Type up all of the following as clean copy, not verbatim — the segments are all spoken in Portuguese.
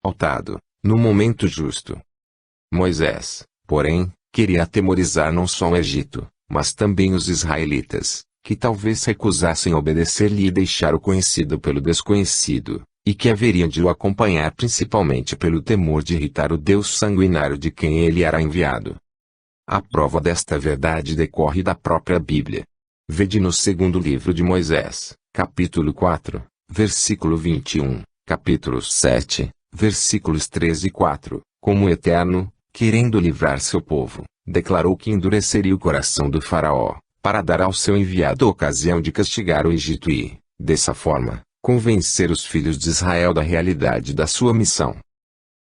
exaltado, no momento justo. Moisés, porém, queria atemorizar não só o Egito, mas também os israelitas, que talvez recusassem obedecer-lhe e deixar o conhecido pelo desconhecido, e que haveriam de o acompanhar principalmente pelo temor de irritar o Deus sanguinário de quem ele era enviado. A prova desta verdade decorre da própria Bíblia. Vede no segundo livro de Moisés, capítulo 4, versículo 21, capítulo 7, versículos 13 e 4, como o Eterno, querendo livrar seu povo, declarou que endureceria o coração do faraó, para dar ao seu enviado a ocasião de castigar o Egito e, dessa forma, convencer os filhos de Israel da realidade da sua missão.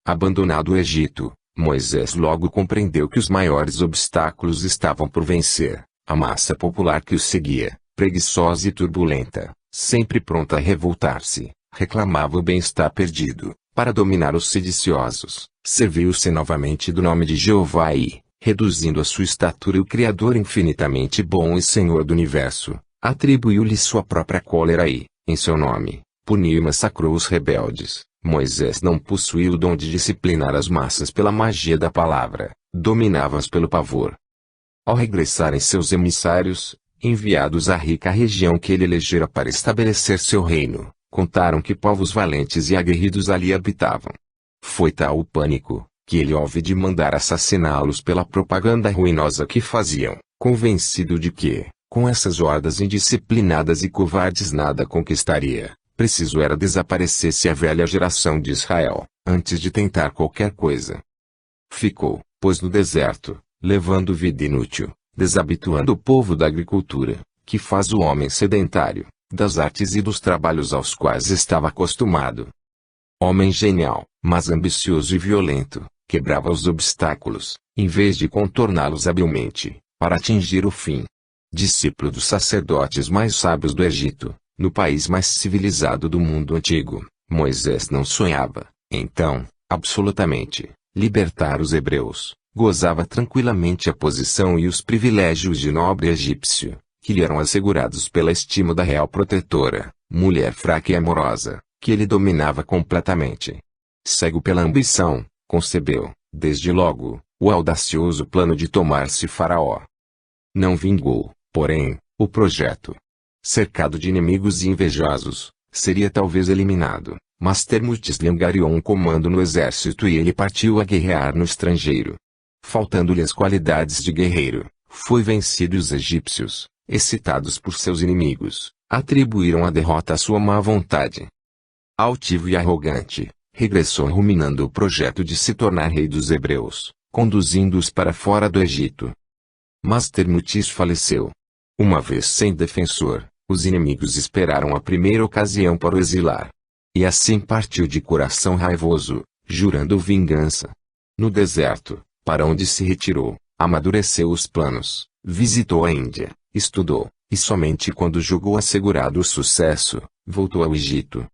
Abandonado o Egito, Moisés logo compreendeu que os maiores obstáculos estavam por vencer. A massa popular que o seguia, preguiçosa e turbulenta, sempre pronta a revoltar-se, reclamava o bem-estar perdido. Para dominar os sediciosos, serviu-se novamente do nome de Jeová e, reduzindo a sua estatura o Criador infinitamente bom e Senhor do universo, atribuiu-lhe sua própria cólera e, em seu nome, puniu e massacrou os rebeldes. Moisés não possuía o dom de disciplinar as massas pela magia da palavra, dominava-as pelo pavor. Ao regressarem seus emissários, enviados à rica região que ele elegera para estabelecer seu reino, contaram que povos valentes e aguerridos ali habitavam. Foi tal o pânico, que ele houve de mandar assassiná-los pela propaganda ruinosa que faziam, convencido de que, com essas hordas indisciplinadas e covardes nada conquistaria. Preciso era desaparecesse a velha geração de Israel, antes de tentar qualquer coisa. Ficou, pois no deserto, levando vida inútil, desabituando o povo da agricultura, que faz o homem sedentário, das artes e dos trabalhos aos quais estava acostumado. Homem genial, mas ambicioso e violento, quebrava os obstáculos, em vez de contorná-los habilmente, para atingir o fim. Discípulo dos sacerdotes mais sábios do Egito, no país mais civilizado do mundo antigo, Moisés não sonhava, então, absolutamente, libertar os hebreus. Gozava tranquilamente a posição e os privilégios de nobre egípcio, que lhe eram assegurados pela estima da real protetora, mulher fraca e amorosa, que ele dominava completamente. Cego pela ambição, concebeu, desde logo, o audacioso plano de tomar-se Faraó. Não vingou, porém, o projeto. Cercado de inimigos e invejosos, seria talvez eliminado, mas Termutis lhe angariou um comando no exército e ele partiu a guerrear no estrangeiro. Faltando-lhe as qualidades de guerreiro, foi vencido e os egípcios, excitados por seus inimigos, atribuíram a derrota à sua má vontade. Altivo e arrogante, regressou ruminando o projeto de se tornar rei dos hebreus, conduzindo-os para fora do Egito. Mas Termutis faleceu. Uma vez sem defensor, os inimigos esperaram a primeira ocasião para o exilar. E assim partiu de coração raivoso, jurando vingança. No deserto, para onde se retirou, amadureceu os planos, visitou a Índia, estudou, e somente quando julgou assegurado o sucesso, voltou ao Egito.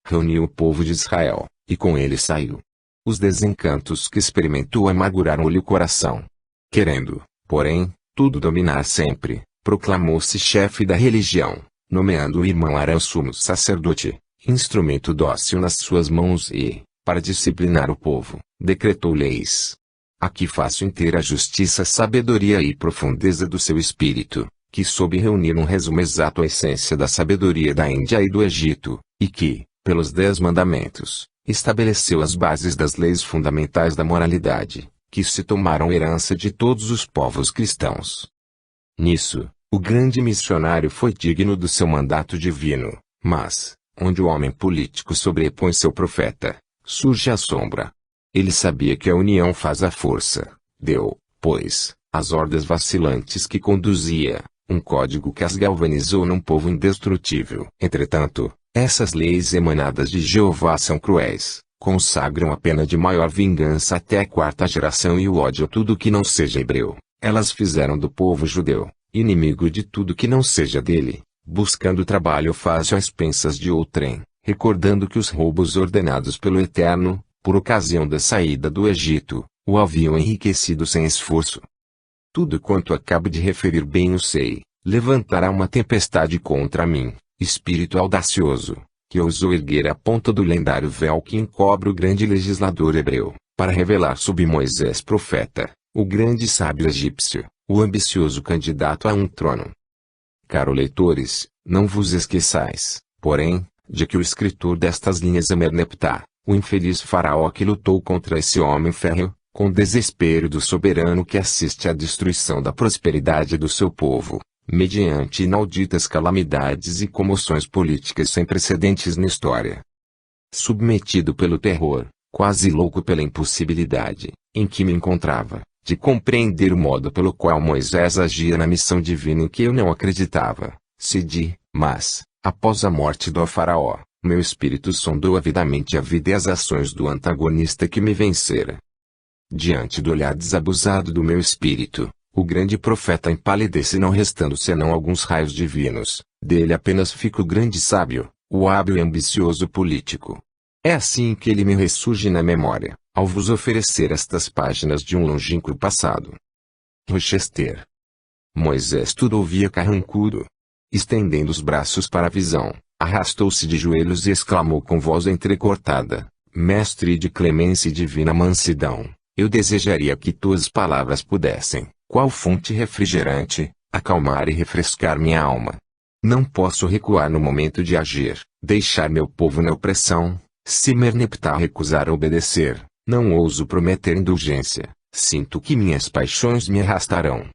Reuniu o povo de Israel, e com ele saiu. Os desencantos que experimentou amarguraram-lhe o coração. Querendo, porém, tudo dominar sempre, proclamou-se chefe da religião, nomeando o irmão Arão sumo sacerdote, instrumento dócil nas suas mãos e, para disciplinar o povo, decretou leis. Aqui faço inteira justiça, sabedoria e profundeza do seu espírito, que soube reunir num resumo exato a essência da sabedoria da Índia e do Egito, e que, pelos 10 mandamentos, estabeleceu as bases das leis fundamentais da moralidade, que se tomaram herança de todos os povos cristãos. Nisso, o grande missionário foi digno do seu mandato divino, mas, onde o homem político sobrepõe seu profeta, surge a sombra. Ele sabia que a união faz a força. Deu, pois, às hordas vacilantes que conduzia, um código que as galvanizou num povo indestrutível. Entretanto, essas leis emanadas de Jeová são cruéis, consagram a pena de maior vingança até a 4ª geração e o ódio a tudo que não seja hebreu. Elas fizeram do povo judeu, inimigo de tudo que não seja dele, buscando trabalho fácil às expensas de outrem, recordando que os roubos ordenados pelo Eterno, por ocasião da saída do Egito, o haviam enriquecido sem esforço. Tudo quanto acabo de referir bem o sei, levantará uma tempestade contra mim, espírito audacioso, que ousou erguer a ponta do lendário véu que encobre o grande legislador hebreu, para revelar sob Moisés profeta, o grande sábio egípcio, o ambicioso candidato a um trono. Caro leitores, não vos esqueçais, porém, de que o escritor destas linhas é Merneptah, o infeliz faraó que lutou contra esse homem férreo, com desespero do soberano que assiste à destruição da prosperidade do seu povo, mediante inauditas calamidades e comoções políticas sem precedentes na história. Submetido pelo terror, quase louco pela impossibilidade, em que me encontrava, de compreender o modo pelo qual Moisés agia na missão divina em que eu não acreditava, mas, após a morte do faraó, meu espírito sondou avidamente a vida e as ações do antagonista que me vencera. Diante do olhar desabusado do meu espírito, o grande profeta empalidece, não restando senão alguns raios divinos, dele apenas fica o grande sábio, o hábil e ambicioso político. É assim que ele me ressurge na memória, ao vos oferecer estas páginas de um longínquo passado. Rochester. Moisés tudo ouvia carrancudo. Estendendo os braços para a visão, arrastou-se de joelhos e exclamou com voz entrecortada: Mestre de clemência e divina mansidão, eu desejaria que tuas palavras pudessem, qual fonte refrigerante, acalmar e refrescar minha alma. Não posso recuar no momento de agir, deixar meu povo na opressão. Se Merneptah recusar obedecer, não ouso prometer indulgência, sinto que minhas paixões me arrastarão.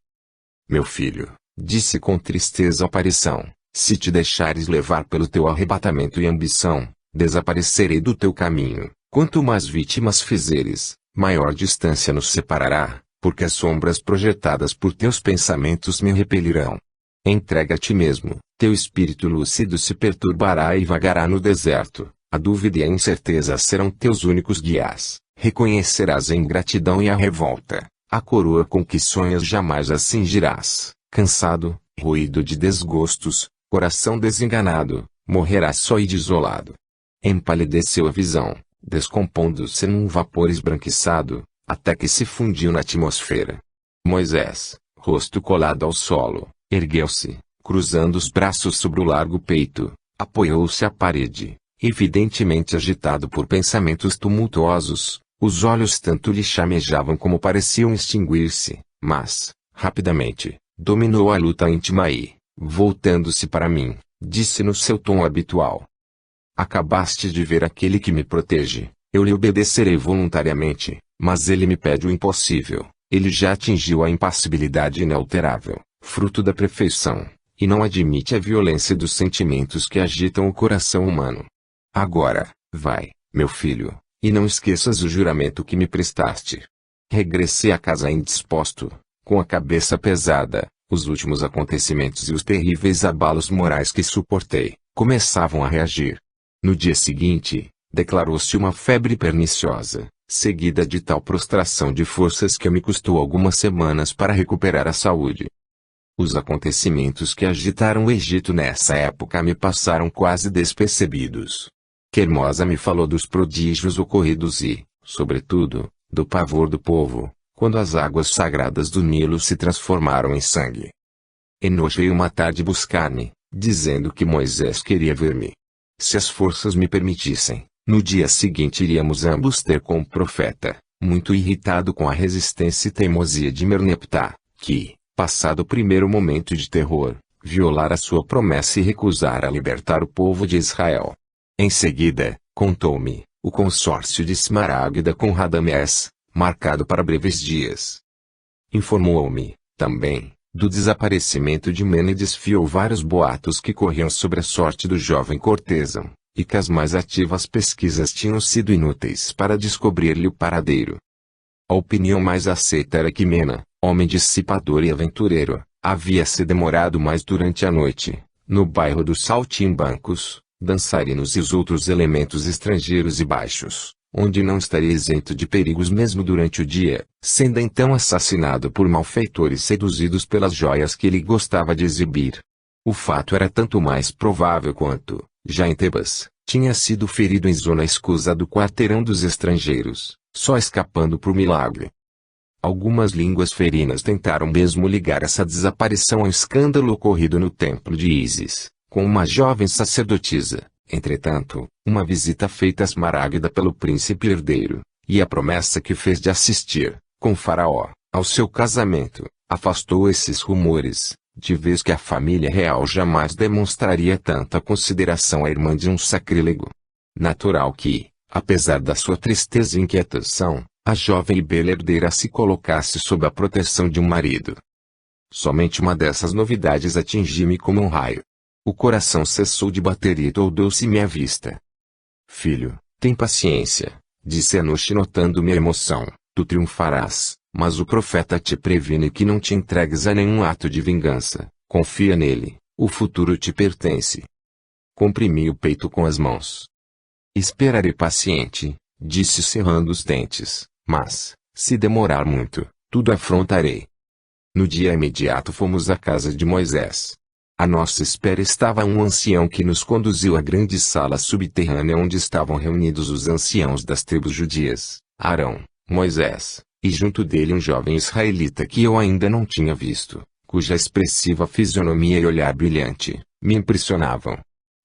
Meu filho, disse com tristeza a aparição, se te deixares levar pelo teu arrebatamento e ambição, desaparecerei do teu caminho. Quanto mais vítimas fizeres, maior distância nos separará, porque as sombras projetadas por teus pensamentos me repelirão. Entrega a ti mesmo, teu espírito lúcido se perturbará e vagará no deserto, a dúvida e a incerteza serão teus únicos guias, reconhecerás a ingratidão e a revolta, a coroa com que sonhas jamais a cingirás, cansado, ruído de desgostos, coração desenganado, morrerás só e desolado. Empalideceu a visão, descompondo-se num vapor esbranquiçado, até que se fundiu na atmosfera. Moisés, rosto colado ao solo, ergueu-se, cruzando os braços sobre o largo peito, apoiou-se à parede, evidentemente agitado por pensamentos tumultuosos. Os olhos tanto lhe chamejavam como pareciam extinguir-se, mas, rapidamente, dominou a luta íntima e, voltando-se para mim, disse no seu tom habitual: Acabaste de ver aquele que me protege, eu lhe obedecerei voluntariamente, mas ele me pede o impossível, ele já atingiu a impassibilidade inalterável, fruto da perfeição, e não admite a violência dos sentimentos que agitam o coração humano. Agora, vai, meu filho, e não esqueças o juramento que me prestaste. Regressei a casa indisposto, com a cabeça pesada. Os últimos acontecimentos e os terríveis abalos morais que suportei, começavam a reagir. No dia seguinte, declarou-se uma febre perniciosa, seguida de tal prostração de forças que me custou algumas semanas para recuperar a saúde. Os acontecimentos que agitaram o Egito nessa época me passaram quase despercebidos. Quermosa me falou dos prodígios ocorridos e, sobretudo, do pavor do povo, quando as águas sagradas do Nilo se transformaram em sangue. Enoch veio uma tarde buscar-me, dizendo que Moisés queria ver-me. Se as forças me permitissem, no dia seguinte iríamos ambos ter com o profeta, muito irritado com a resistência e teimosia de Merneptah, que, passado o primeiro momento de terror, violara sua promessa e recusara libertar o povo de Israel. Em seguida, contou-me, o consórcio de Esmaragda com Radamés, marcado para breves dias. Informou-me, também, do desaparecimento de Mena e desfiou vários boatos que corriam sobre a sorte do jovem cortesão, e que as mais ativas pesquisas tinham sido inúteis para descobrir-lhe o paradeiro. A opinião mais aceita era que Mena, homem dissipador e aventureiro, havia se demorado mais durante a noite, no bairro dos Saltimbancos, dançarinos e os outros elementos estrangeiros e baixos, onde não estaria isento de perigos mesmo durante o dia, sendo então assassinado por malfeitores seduzidos pelas joias que ele gostava de exibir. O fato era tanto mais provável quanto, já em Tebas, tinha sido ferido em zona escusa do quarteirão dos estrangeiros, só escapando por milagre. Algumas línguas ferinas tentaram mesmo ligar essa desaparição ao escândalo ocorrido no templo de Ísis, com uma jovem sacerdotisa, Entretanto, uma visita feita a Esmaragda pelo príncipe herdeiro, e a promessa que fez de assistir, com Faraó, ao seu casamento, afastou esses rumores, de vez que a família real jamais demonstraria tanta consideração à irmã de um sacrílego. Natural que, apesar da sua tristeza e inquietação, a jovem e bela herdeira se colocasse sob a proteção de um marido. Somente uma dessas novidades atingiu-me como um raio. O coração cessou de bater e toldou-se-me à vista. Filho, tem paciência, disse Enoch notando minha emoção, tu triunfarás, mas o profeta te previne que não te entregues a nenhum ato de vingança, confia nele, o futuro te pertence. Comprimi o peito com as mãos. Esperarei paciente, disse cerrando os dentes, mas, se demorar muito, tudo afrontarei. No dia imediato fomos à casa de Moisés. À nossa espera estava um ancião que nos conduziu à grande sala subterrânea onde estavam reunidos os anciãos das tribos judias, Arão, Moisés, e junto dele um jovem israelita que eu ainda não tinha visto, cuja expressiva fisionomia e olhar brilhante, me impressionavam.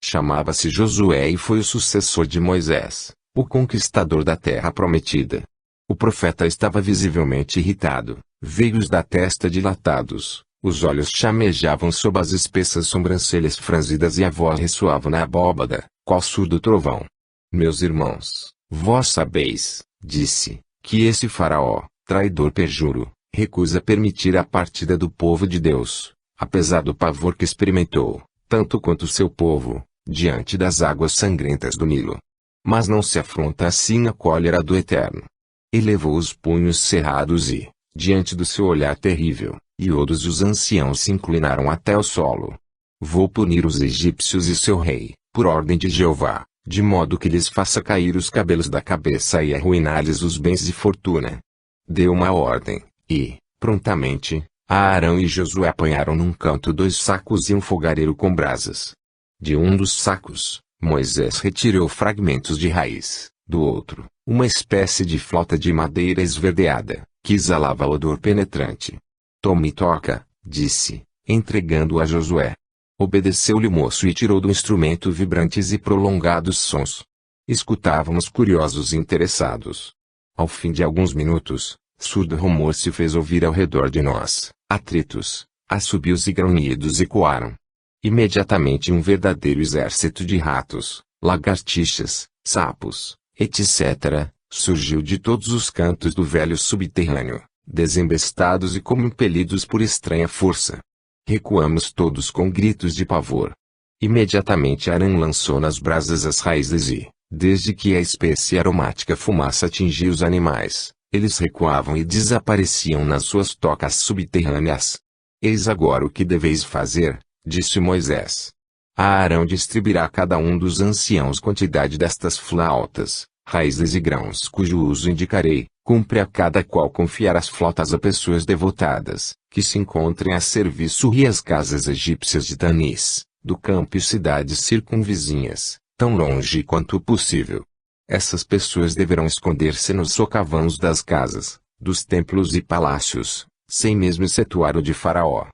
Chamava-se Josué e foi o sucessor de Moisés, o conquistador da terra prometida. O profeta estava visivelmente irritado, veios da testa dilatados. Os olhos chamejavam sob as espessas sobrancelhas franzidas e a voz ressoava na abóbada, qual surdo trovão. Meus irmãos, vós sabeis, disse, que esse faraó, traidor perjuro, recusa permitir a partida do povo de Deus, apesar do pavor que experimentou, tanto quanto seu povo, diante das águas sangrentas do Nilo. Mas não se afronta assim a cólera do Eterno. Elevou os punhos cerrados e, diante do seu olhar terrível, e todos os anciãos se inclinaram até o solo. Vou punir os egípcios e seu rei, por ordem de Jeová, de modo que lhes faça cair os cabelos da cabeça e arruinar-lhes os bens e fortuna. Deu uma ordem, e, prontamente, Arão e Josué apanharam num canto 2 sacos e um fogareiro com brasas. De um dos sacos, Moisés retirou fragmentos de raiz, do outro, uma espécie de flauta de madeira esverdeada, que exalava odor penetrante. Tome e toca, disse, entregando-o a Josué. Obedeceu-lhe o moço e tirou do instrumento vibrantes e prolongados sons. Escutávamos curiosos e interessados. Ao fim de alguns minutos, surdo rumor se fez ouvir ao redor de nós, atritos, assobios e grunhidos ecoaram. Imediatamente um verdadeiro exército de ratos, lagartixas, sapos, etc., surgiu de todos os cantos do velho subterrâneo, desembestados e como impelidos por estranha força. Recuamos todos com gritos de pavor. Imediatamente Arão lançou nas brasas as raízes e, desde que a espessa e aromática fumaça atingia os animais, eles recuavam e desapareciam nas suas tocas subterrâneas. Eis agora o que deveis fazer, disse Moisés. Arão distribuirá a cada um dos anciãos quantidade destas flautas, raízes e grãos cujo uso indicarei. Cumpre a cada qual confiar as flautas a pessoas devotadas, que se encontrem a serviço e as casas egípcias de Tanis, do campo e cidades circunvizinhas, tão longe quanto possível. Essas pessoas deverão esconder-se nos socavãos das casas, dos templos e palácios, sem mesmo excetuar o de Faraó.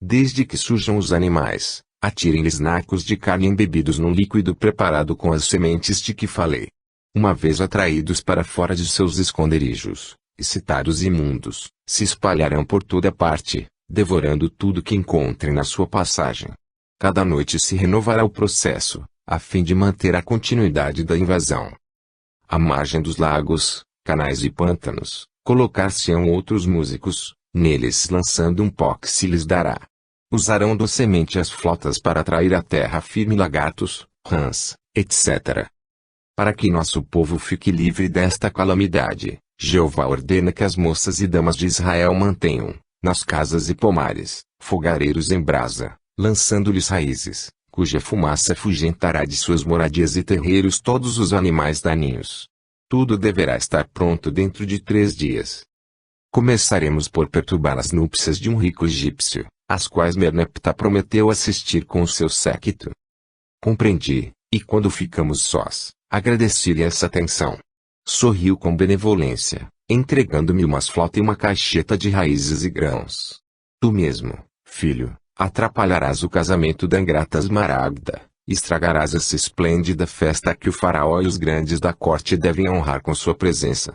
Desde que surjam os animais, atirem-lhes nacos de carne embebidos num líquido preparado com as sementes de que falei. Uma vez atraídos para fora de seus esconderijos, excitados e imundos, se espalharão por toda parte, devorando tudo que encontrem na sua passagem. Cada noite se renovará o processo, a fim de manter a continuidade da invasão. À margem dos lagos, canais e pântanos, colocar-se-ão outros músicos, neles lançando um pó que se lhes dará. Usarão docemente as flautas para atrair à terra firme lagartos, rãs, etc. Para que nosso povo fique livre desta calamidade, Jeová ordena que as moças e damas de Israel mantenham, nas casas e pomares, fogareiros em brasa, lançando-lhes raízes, cuja fumaça afugentará de suas moradias e terreiros todos os animais daninhos. Tudo deverá estar pronto dentro de 3 dias. Começaremos por perturbar as núpcias de um rico egípcio, às quais Merneptah prometeu assistir com o seu séquito. Compreendi, e quando ficamos sós, agradeci-lhe essa atenção. Sorriu com benevolência, entregando-me umas flautas e uma caixeta de raízes e grãos. Tu mesmo, filho, atrapalharás o casamento da ingrata Esmaragda, estragarás essa esplêndida festa que o faraó e os grandes da corte devem honrar com sua presença.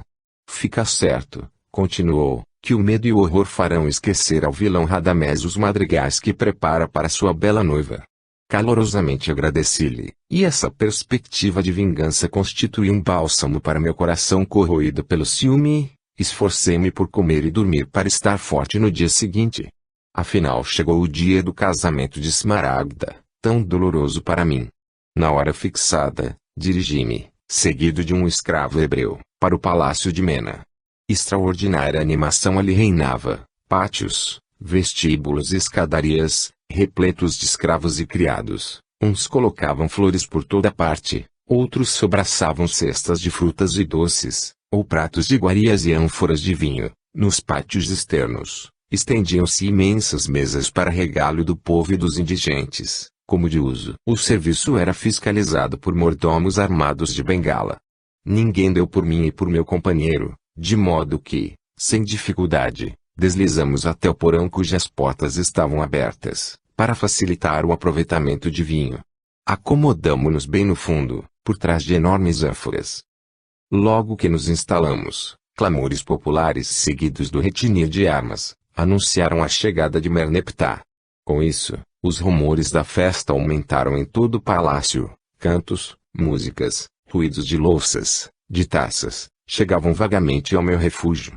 Fica certo, continuou, que o medo e o horror farão esquecer ao vilão Radamés os madrigais que prepara para sua bela noiva. Calorosamente agradeci-lhe, e essa perspectiva de vingança constituiu um bálsamo para meu coração corroído pelo ciúme. Esforcei-me por comer e dormir para estar forte no dia seguinte. Afinal chegou o dia do casamento de Smaragda, tão doloroso para mim. Na hora fixada, dirigi-me, seguido de um escravo hebreu, para o palácio de Mena. Extraordinária animação ali reinava, pátios, vestíbulos e escadarias, repletos de escravos e criados. Uns colocavam flores por toda parte, outros sobraçavam cestas de frutas e doces, ou pratos de iguarias e ânforas de vinho. Nos pátios externos, estendiam-se imensas mesas para regalo do povo e dos indigentes, como de uso. O serviço era fiscalizado por mordomos armados de bengala. Ninguém deu por mim e por meu companheiro, de modo que, sem dificuldade, deslizamos até o porão cujas portas estavam abertas, para facilitar o aproveitamento de vinho. Acomodamo-nos bem no fundo, por trás de enormes ânforas. Logo que nos instalamos, clamores populares seguidos do retinir de armas, anunciaram a chegada de Merneptah. Com isso, os rumores da festa aumentaram em todo o palácio. Cantos, músicas, ruídos de louças, de taças, chegavam vagamente ao meu refúgio.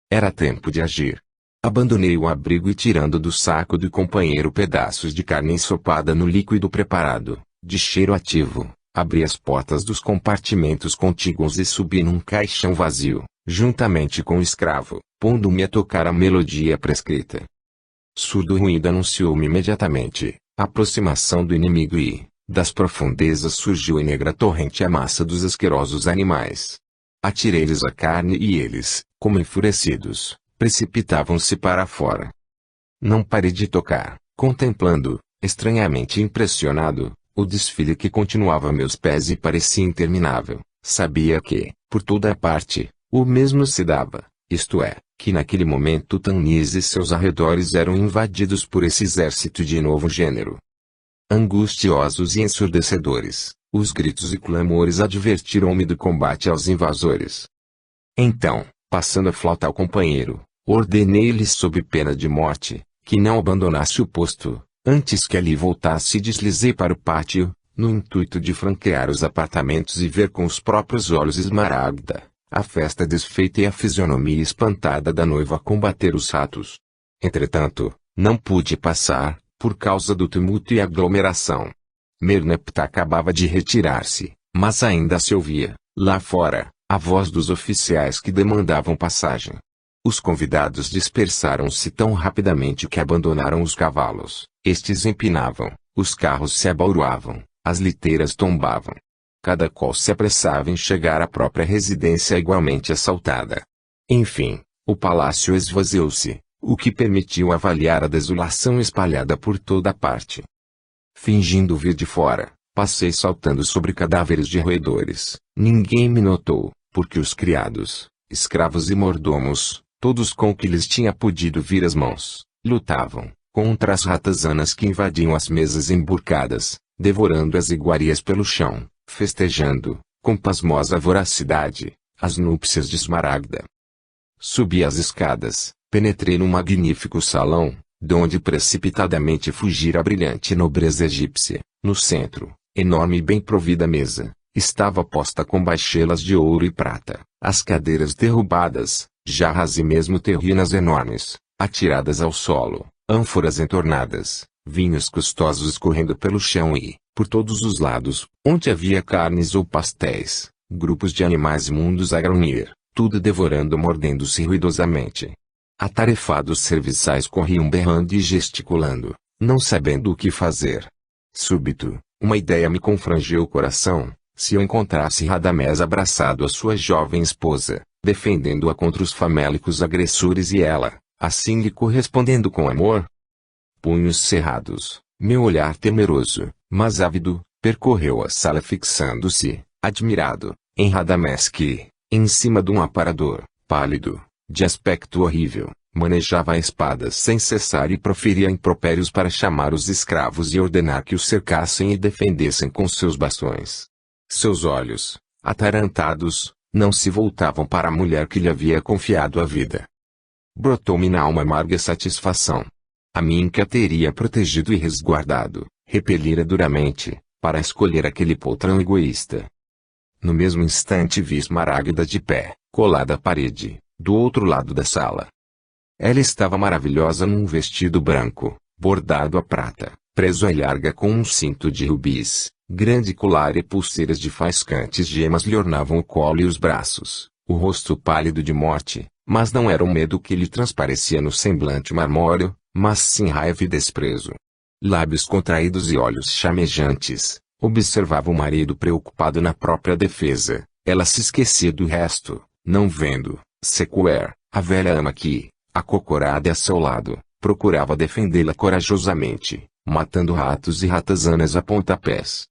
Era tempo de agir. Abandonei o abrigo e, tirando do saco do companheiro pedaços de carne ensopada no líquido preparado, de cheiro ativo, abri as portas dos compartimentos contíguos e subi num caixão vazio, juntamente com o escravo, pondo-me a tocar a melodia prescrita. Surdo ruído anunciou-me imediatamente a aproximação do inimigo e, das profundezas surgiu em negra torrente a massa dos asquerosos animais. Atirei-lhes a carne e eles, como enfurecidos, precipitavam-se para fora. Não parei de tocar, contemplando, estranhamente impressionado, o desfile que continuava a meus pés e parecia interminável. Sabia que, por toda a parte, o mesmo se dava, isto é, que naquele momento Tanis e seus arredores eram invadidos por esse exército de novo gênero. Angustiosos e ensurdecedores, os gritos e clamores advertiram-me do combate aos invasores. Então, passando a flauta ao companheiro, ordenei-lhe sob pena de morte, que não abandonasse o posto, antes que ali voltasse e deslizei para o pátio, no intuito de franquear os apartamentos e ver com os próprios olhos Smaragda, a festa desfeita e a fisionomia espantada da noiva combater os ratos. Entretanto, não pude passar, por causa do tumulto e aglomeração. Merneptah acabava de retirar-se, mas ainda se ouvia, lá fora, a voz dos oficiais que demandavam passagem. Os convidados dispersaram-se tão rapidamente que abandonaram os cavalos. Estes empinavam, os carros se abauroavam, as liteiras tombavam. Cada qual se apressava em chegar à própria residência igualmente assaltada. Enfim, o palácio esvaziou-se, o que permitiu avaliar a desolação espalhada por toda parte. Fingindo vir de fora, passei saltando sobre cadáveres de roedores. Ninguém me notou, porque os criados, escravos e mordomos, todos com que lhes tinha podido vir as mãos, lutavam contra as ratazanas que invadiam as mesas emburcadas, devorando as iguarias pelo chão, festejando, com pasmosa voracidade, as núpcias de Smaragda. Subi as escadas, penetrei num magnífico salão, donde precipitadamente fugira a brilhante nobreza egípcia. No centro, enorme e bem provida mesa, estava posta com baixelas de ouro e prata, as cadeiras derrubadas, jarras e mesmo terrinas enormes, atiradas ao solo, ânforas entornadas, vinhos custosos correndo pelo chão e, por todos os lados, onde havia carnes ou pastéis, grupos de animais imundos a grunhir, tudo devorando ou mordendo-se ruidosamente. Atarefados serviçais corriam berrando e gesticulando, não sabendo o que fazer. Súbito, uma ideia me confrangeu o coração: se eu encontrasse Radamés abraçado à sua jovem esposa, defendendo-a contra os famélicos agressores e ela, assim lhe correspondendo com amor? Punhos cerrados, meu olhar temeroso, mas ávido, percorreu a sala fixando-se, admirado, em Radamés que, em cima de um aparador, pálido, de aspecto horrível, manejava a espada sem cessar e proferia impropérios para chamar os escravos e ordenar que os cercassem e defendessem com seus bastões. Seus olhos, atarantados, não se voltavam para a mulher que lhe havia confiado a vida. Brotou-me na alma amarga satisfação. A mim que a teria protegido e resguardado, repelira duramente, para escolher aquele poltrão egoísta. No mesmo instante vi Esmaragda de pé, colada à parede, do outro lado da sala. Ela estava maravilhosa num vestido branco, bordado a prata, preso à ilharga com um cinto de rubis, grande colar e pulseiras de faiscantes gemas lhe ornavam o colo e os braços, o rosto pálido de morte, mas não era o medo que lhe transparecia no semblante marmóreo, mas sim raiva e desprezo. Lábios contraídos e olhos chamejantes, observava o marido preocupado na própria defesa. Ela se esquecia do resto, não vendo, sequer, a velha ama que, acocorada a seu lado, procurava defendê-la corajosamente, matando ratos e ratazanas a pontapés.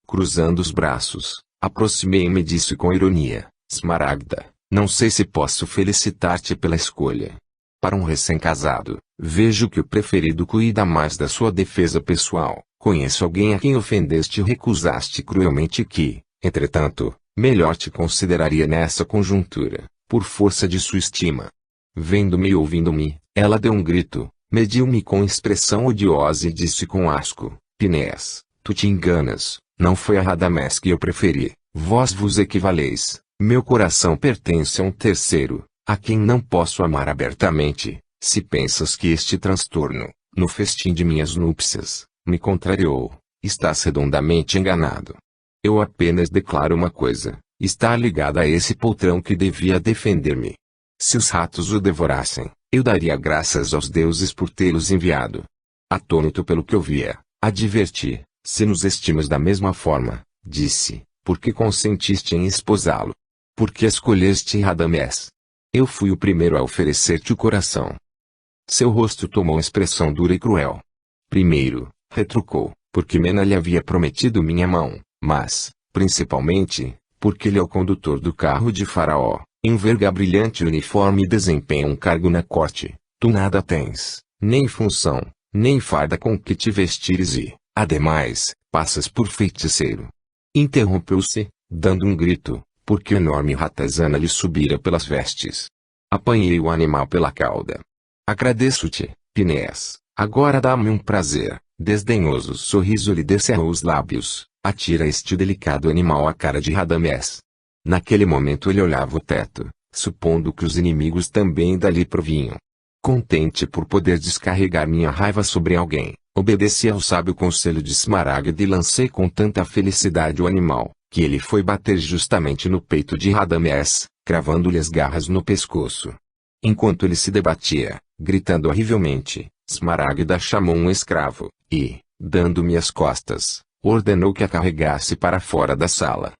Cruzando os braços, aproximei-me e disse com ironia: Esmaragda, não sei se posso felicitar-te pela escolha. Para um recém-casado, vejo que o preferido cuida mais da sua defesa pessoal. Conheço alguém a quem ofendeste e recusaste cruelmente que, entretanto, melhor te consideraria nessa conjuntura, por força de sua estima. Vendo-me e ouvindo-me, ela deu um grito, mediu-me com expressão odiosa e disse com asco: Pinés, tu te enganas, não foi a Radamés que eu preferi, vós vos equivaleis, meu coração pertence a um terceiro, a quem não posso amar abertamente. Se pensas que este transtorno, no festim de minhas núpcias, me contrariou, estás redondamente enganado. Eu apenas declaro uma coisa, está ligada a esse poltrão que devia defender-me. Se os ratos o devorassem, eu daria graças aos deuses por tê-los enviado. Atônito pelo que ouvia, adverti: se nos estimas da mesma forma, disse, por que consentiste em esposá-lo? Por que escolheste Radamés? Eu fui o primeiro a oferecer-te o coração. Seu rosto tomou expressão dura e cruel. Primeiro, retrucou, porque Mena lhe havia prometido minha mão, mas, principalmente, porque ele é o condutor do carro de Faraó, enverga brilhante uniforme e desempenha um cargo na corte. Tu nada tens, nem função, nem farda com que te vestires e, ademais, passas por feiticeiro. Interrompeu-se, dando um grito, porque enorme ratazana lhe subira pelas vestes. Apanhei o animal pela cauda. Agradeço-te, Pinés, agora dá-me um prazer. Desdenhoso sorriso lhe descerrou os lábios. Atira este delicado animal à cara de Radamés. Naquele momento ele olhava o teto, supondo que os inimigos também dali provinham. Contente por poder descarregar minha raiva sobre alguém, obedeci ao sábio conselho de Esmaragda e lancei com tanta felicidade o animal, que ele foi bater justamente no peito de Radamés, cravando-lhe as garras no pescoço. Enquanto ele se debatia, gritando horrivelmente, Esmaragda chamou um escravo, e, dando-me as costas, ordenou que a carregasse para fora da sala.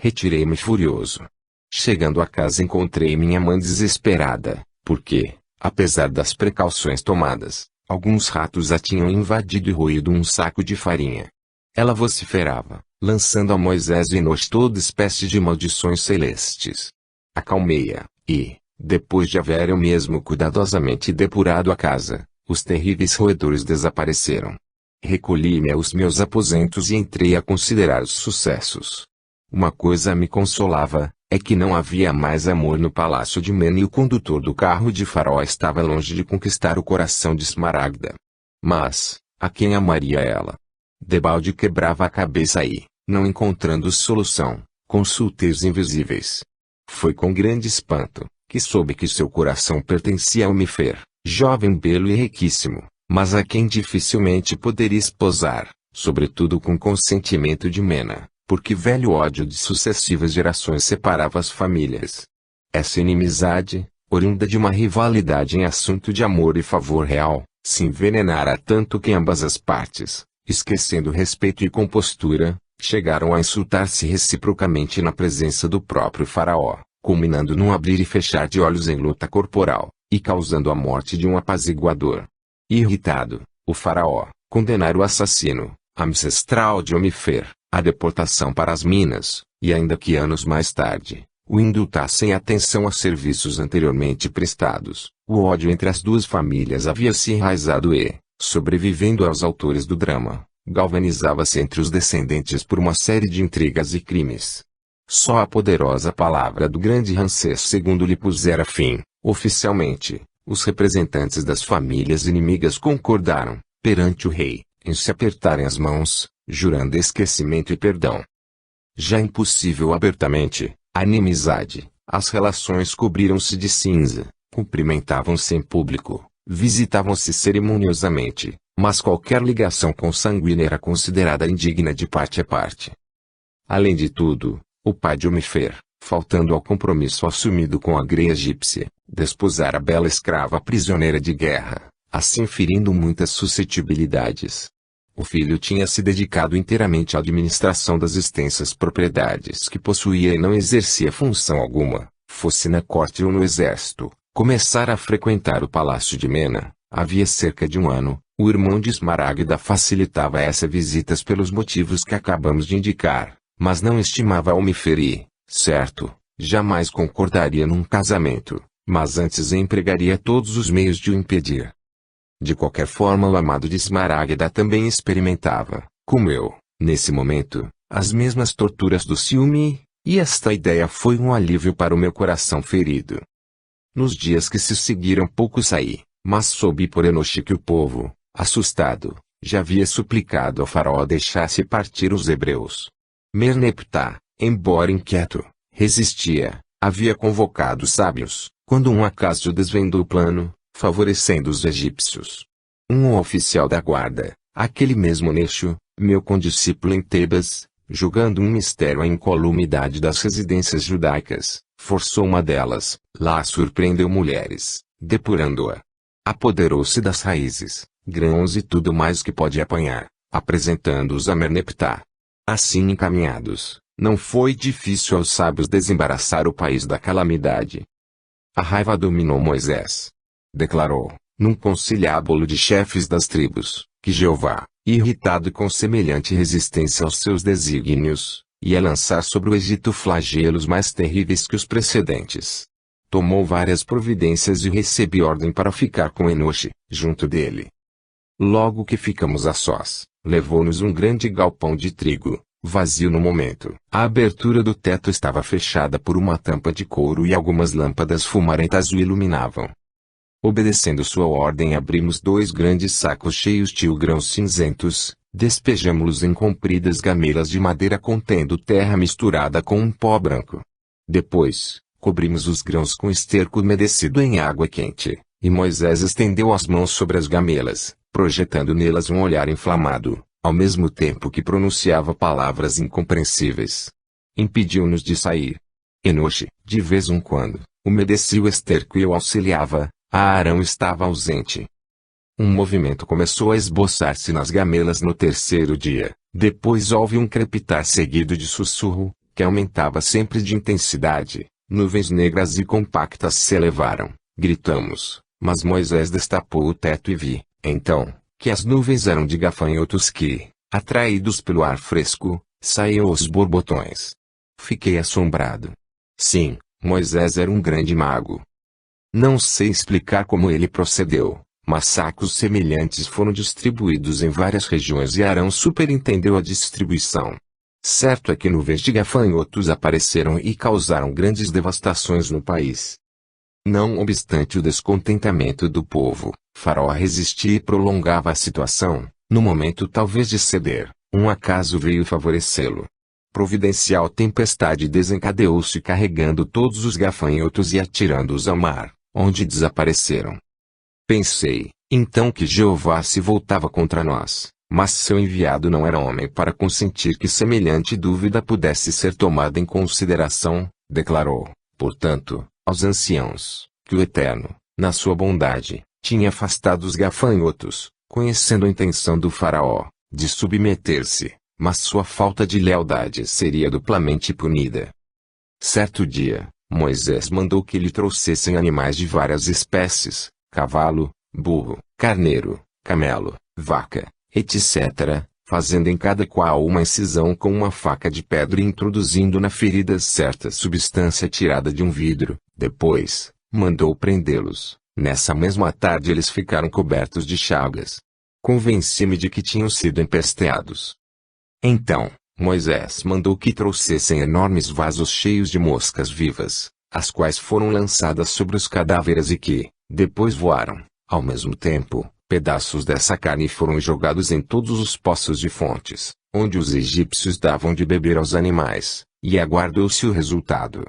Retirei-me furioso. Chegando a casa encontrei minha mãe desesperada, porque, apesar das precauções tomadas, alguns ratos a tinham invadido e roído um saco de farinha. Ela vociferava, lançando a Moisés e Enoch toda espécie de maldições celestes. Acalmei-a, e, depois de haver eu mesmo cuidadosamente depurado a casa, os terríveis roedores desapareceram. Recolhi-me aos meus aposentos e entrei a considerar os sucessos. Uma coisa me consolava, é que não havia mais amor no palácio de Mena e o condutor do carro de Faraó estava longe de conquistar o coração de Esmaragda. Mas, a quem amaria ela? Debalde quebrava a cabeça e, não encontrando solução, consultei os invisíveis. Foi com grande espanto, que soube que seu coração pertencia a Omifer, jovem belo e riquíssimo, mas a quem dificilmente poderia esposar, sobretudo com consentimento de Mena, porque velho ódio de sucessivas gerações separava as famílias. Essa inimizade, oriunda de uma rivalidade em assunto de amor e favor real, se envenenara tanto que ambas as partes, esquecendo respeito e compostura, chegaram a insultar-se reciprocamente na presença do próprio Faraó, culminando num abrir e fechar de olhos em luta corporal, e causando a morte de um apaziguador. Irritado, o Faraó condenara o assassino, ancestral de Omifer, à deportação para as minas, e ainda que anos mais tarde, o indultassem atenção a serviços anteriormente prestados. O ódio entre as duas famílias havia se enraizado e, sobrevivendo aos autores do drama, galvanizava-se entre os descendentes por uma série de intrigas e crimes. Só a poderosa palavra do grande Ramsés II lhe pusera fim. Oficialmente, os representantes das famílias inimigas concordaram, perante o rei, em se apertarem as mãos, jurando esquecimento e perdão. Já impossível abertamente, a inimizade, as relações cobriram-se de cinza, cumprimentavam-se em público, visitavam-se cerimoniosamente, mas qualquer ligação consanguínea era considerada indigna de parte a parte. Além de tudo, o pai de Omifer, faltando ao compromisso assumido com a greia egípcia, desposara a bela escrava prisioneira de guerra, assim ferindo muitas suscetibilidades. O filho tinha se dedicado inteiramente à administração das extensas propriedades que possuía e não exercia função alguma, fosse na corte ou no exército. Começara a frequentar o palácio de Mena, havia cerca de um ano. O irmão de Esmaragda facilitava essas visitas pelos motivos que acabamos de indicar, mas não estimava Omifer e, certo, jamais concordaria num casamento, mas antes empregaria todos os meios de o impedir. De qualquer forma, o amado de Esmaragda também experimentava, como eu, nesse momento, as mesmas torturas do ciúme, e esta ideia foi um alívio para o meu coração ferido. Nos dias que se seguiram pouco saí, mas soube por Enoshi que o povo, assustado, já havia suplicado ao faraó deixasse partir os hebreus. Merneptah, embora inquieto, resistia, havia convocado os sábios, quando um acaso desvendou o plano, favorecendo os egípcios. Um oficial da guarda, aquele mesmo Nexo, meu condiscípulo em Tebas, julgando um mistério a incolumidade das residências judaicas, forçou uma delas, lá surpreendeu mulheres, depurando-a. Apoderou-se das raízes, grãos e tudo mais que pode apanhar, apresentando-os a Merneptah. Assim encaminhados, não foi difícil aos sábios desembaraçar o país da calamidade. A raiva dominou Moisés. Declarou, num conciliábulo de chefes das tribos, que Jeová, irritado com semelhante resistência aos seus desígnios, ia lançar sobre o Egito flagelos mais terríveis que os precedentes. Tomou várias providências e recebi ordem para ficar com Enoshi, junto dele. Logo que ficamos a sós, levou-nos um grande galpão de trigo, vazio no momento. A abertura do teto estava fechada por uma tampa de couro e algumas lâmpadas fumarentas o iluminavam. Obedecendo sua ordem, abrimos 2 grandes sacos cheios de grãos cinzentos, despejamo-los em compridas gamelas de madeira contendo terra misturada com um pó branco. Depois, cobrimos os grãos com esterco umedecido em água quente, e Moisés estendeu as mãos sobre as gamelas, projetando nelas um olhar inflamado, ao mesmo tempo que pronunciava palavras incompreensíveis. Impediu-nos de sair. Enoshi, de vez em quando, umedecia o esterco e eu auxiliava. Arão estava ausente. Um movimento começou a esboçar-se nas gamelas no 3º dia, depois houve um crepitar seguido de sussurro, que aumentava sempre de intensidade, nuvens negras e compactas se elevaram, gritamos, mas Moisés destapou o teto e vi, então, que as nuvens eram de gafanhotos que, atraídos pelo ar fresco, saíam aos borbotões. Fiquei assombrado. Sim, Moisés era um grande mago. Não sei explicar como ele procedeu, mas sacos semelhantes foram distribuídos em várias regiões e Arão superintendeu a distribuição. Certo é que nuvens de gafanhotos apareceram e causaram grandes devastações no país. Não obstante o descontentamento do povo, Faraó resistia e prolongava a situação. No momento talvez de ceder, um acaso veio favorecê-lo. Providencial tempestade desencadeou-se carregando todos os gafanhotos e atirando-os ao mar, onde desapareceram. Pensei, então, que Jeová se voltava contra nós, mas seu enviado não era homem para consentir que semelhante dúvida pudesse ser tomada em consideração, declarou, portanto, aos anciãos, que o Eterno, na sua bondade, tinha afastado os gafanhotos, conhecendo a intenção do faraó, de submeter-se, mas sua falta de lealdade seria duplamente punida. Certo dia, Moisés mandou que lhe trouxessem animais de várias espécies, cavalo, burro, carneiro, camelo, vaca, etc., fazendo em cada qual uma incisão com uma faca de pedra e introduzindo na ferida certa substância tirada de um vidro. Depois, mandou prendê-los. Nessa mesma tarde eles ficaram cobertos de chagas. Convenci-me de que tinham sido empesteados. Então, Moisés mandou que trouxessem enormes vasos cheios de moscas vivas, as quais foram lançadas sobre os cadáveres e que, depois voaram, ao mesmo tempo. Pedaços dessa carne foram jogados em todos os poços de fontes, onde os egípcios davam de beber aos animais, e aguardou-se o resultado.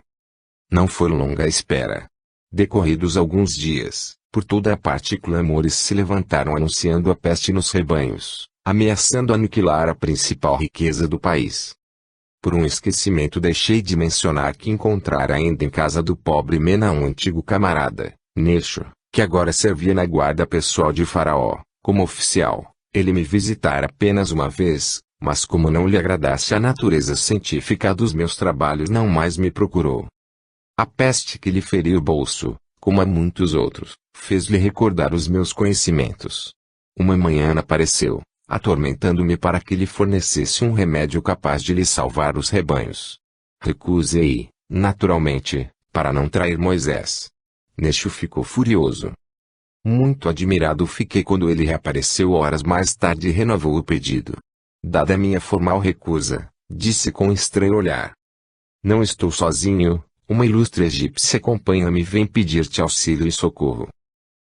Não foi longa a espera. Decorridos alguns dias, por toda a parte clamores se levantaram anunciando a peste nos rebanhos, ameaçando aniquilar a principal riqueza do país. Por um esquecimento deixei de mencionar que encontrara ainda em casa do pobre Mena um antigo camarada, Nexo, que agora servia na guarda pessoal de Faraó, como oficial. Ele me visitara apenas uma vez, mas como não lhe agradasse a natureza científica dos meus trabalhos não mais me procurou. A peste que lhe feriu o bolso, como a muitos outros, fez-lhe recordar os meus conhecimentos. Uma manhã apareceu, atormentando-me para que lhe fornecesse um remédio capaz de lhe salvar os rebanhos. Recusei, naturalmente, para não trair Moisés. Nexo ficou furioso. Muito admirado fiquei quando ele reapareceu horas mais tarde e renovou o pedido. Dada a minha formal recusa, disse com estranho olhar: não estou sozinho, uma ilustre egípcia acompanha-me e vem pedir-te auxílio e socorro.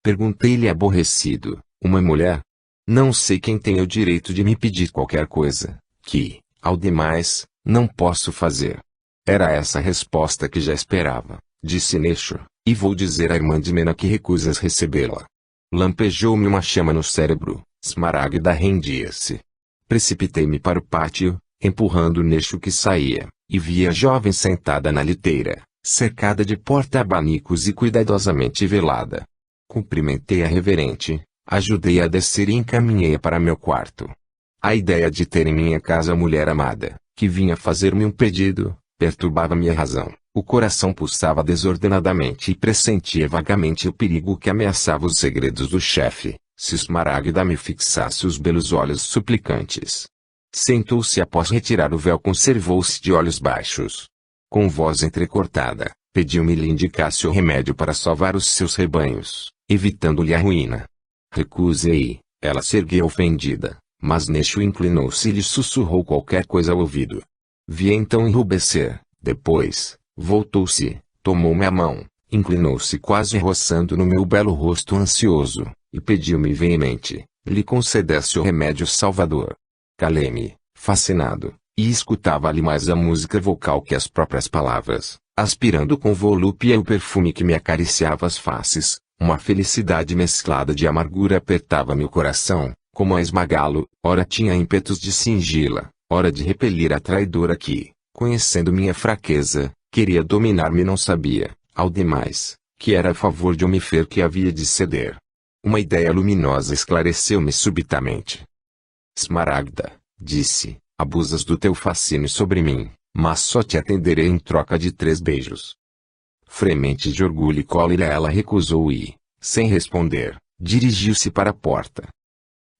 Perguntei-lhe aborrecido: uma mulher? Não sei quem tem o direito de me pedir qualquer coisa, que, ao demais, não posso fazer. Era essa a resposta que já esperava, disse Nexo, e vou dizer à irmã de Mena que recusas recebê-la. Lampejou-me uma chama no cérebro, Smaragda rendia-se. Precipitei-me para o pátio, empurrando Nexo que saía, e vi a jovem sentada na liteira, cercada de porta-abanicos e cuidadosamente velada. Cumprimentei-a reverente, ajudei-a a descer e encaminhei-a para meu quarto. A ideia de ter em minha casa a mulher amada, que vinha fazer-me um pedido, perturbava minha razão. O coração pulsava desordenadamente e pressentia vagamente o perigo que ameaçava os segredos do chefe, se Smaragda me fixasse os belos olhos suplicantes. Sentou-se após retirar o véu, conservou-se de olhos baixos. Com voz entrecortada, pediu-me lhe indicasse o remédio para salvar os seus rebanhos, evitando-lhe a ruína. Recusei, ela se ergueu ofendida, mas Nexo inclinou-se e lhe sussurrou qualquer coisa ao ouvido. Vi então enrubescer, depois, voltou-se, tomou-me a mão, inclinou-se quase roçando no meu belo rosto ansioso, e pediu-me veemente, lhe concedesse o remédio salvador. Calei-me, fascinado, e escutava-lhe mais a música vocal que as próprias palavras, aspirando com volúpia o perfume que me acariciava as faces. Uma felicidade mesclada de amargura apertava-me o coração, como a esmagá-lo, ora tinha ímpetos de cingi-la, ora de repelir a traidora que, conhecendo minha fraqueza, queria dominar-me e não sabia, ao demais, que era a favor de um mifer que havia de ceder. Uma ideia luminosa esclareceu-me subitamente. Smaragda, disse, abusas do teu fascínio sobre mim, mas só te atenderei em troca de 3 beijos. Fremente de orgulho e cólera ela recusou e, sem responder, dirigiu-se para a porta.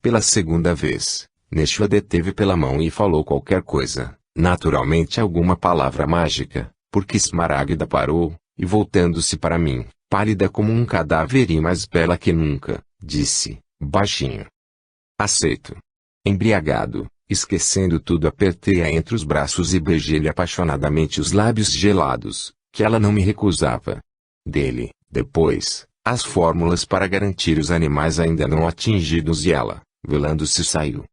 Pela segunda vez, Nexo a deteve pela mão e falou qualquer coisa, naturalmente alguma palavra mágica, porque Smaragda parou, e voltando-se para mim, pálida como um cadáver e mais bela que nunca, disse, baixinho: aceito. Embriagado, esquecendo tudo, apertei-a entre os braços e beijei-lhe apaixonadamente os lábios gelados, que ela não me recusava. Dele, depois, as fórmulas para garantir os animais ainda não atingidos e ela, velando-se, saiu.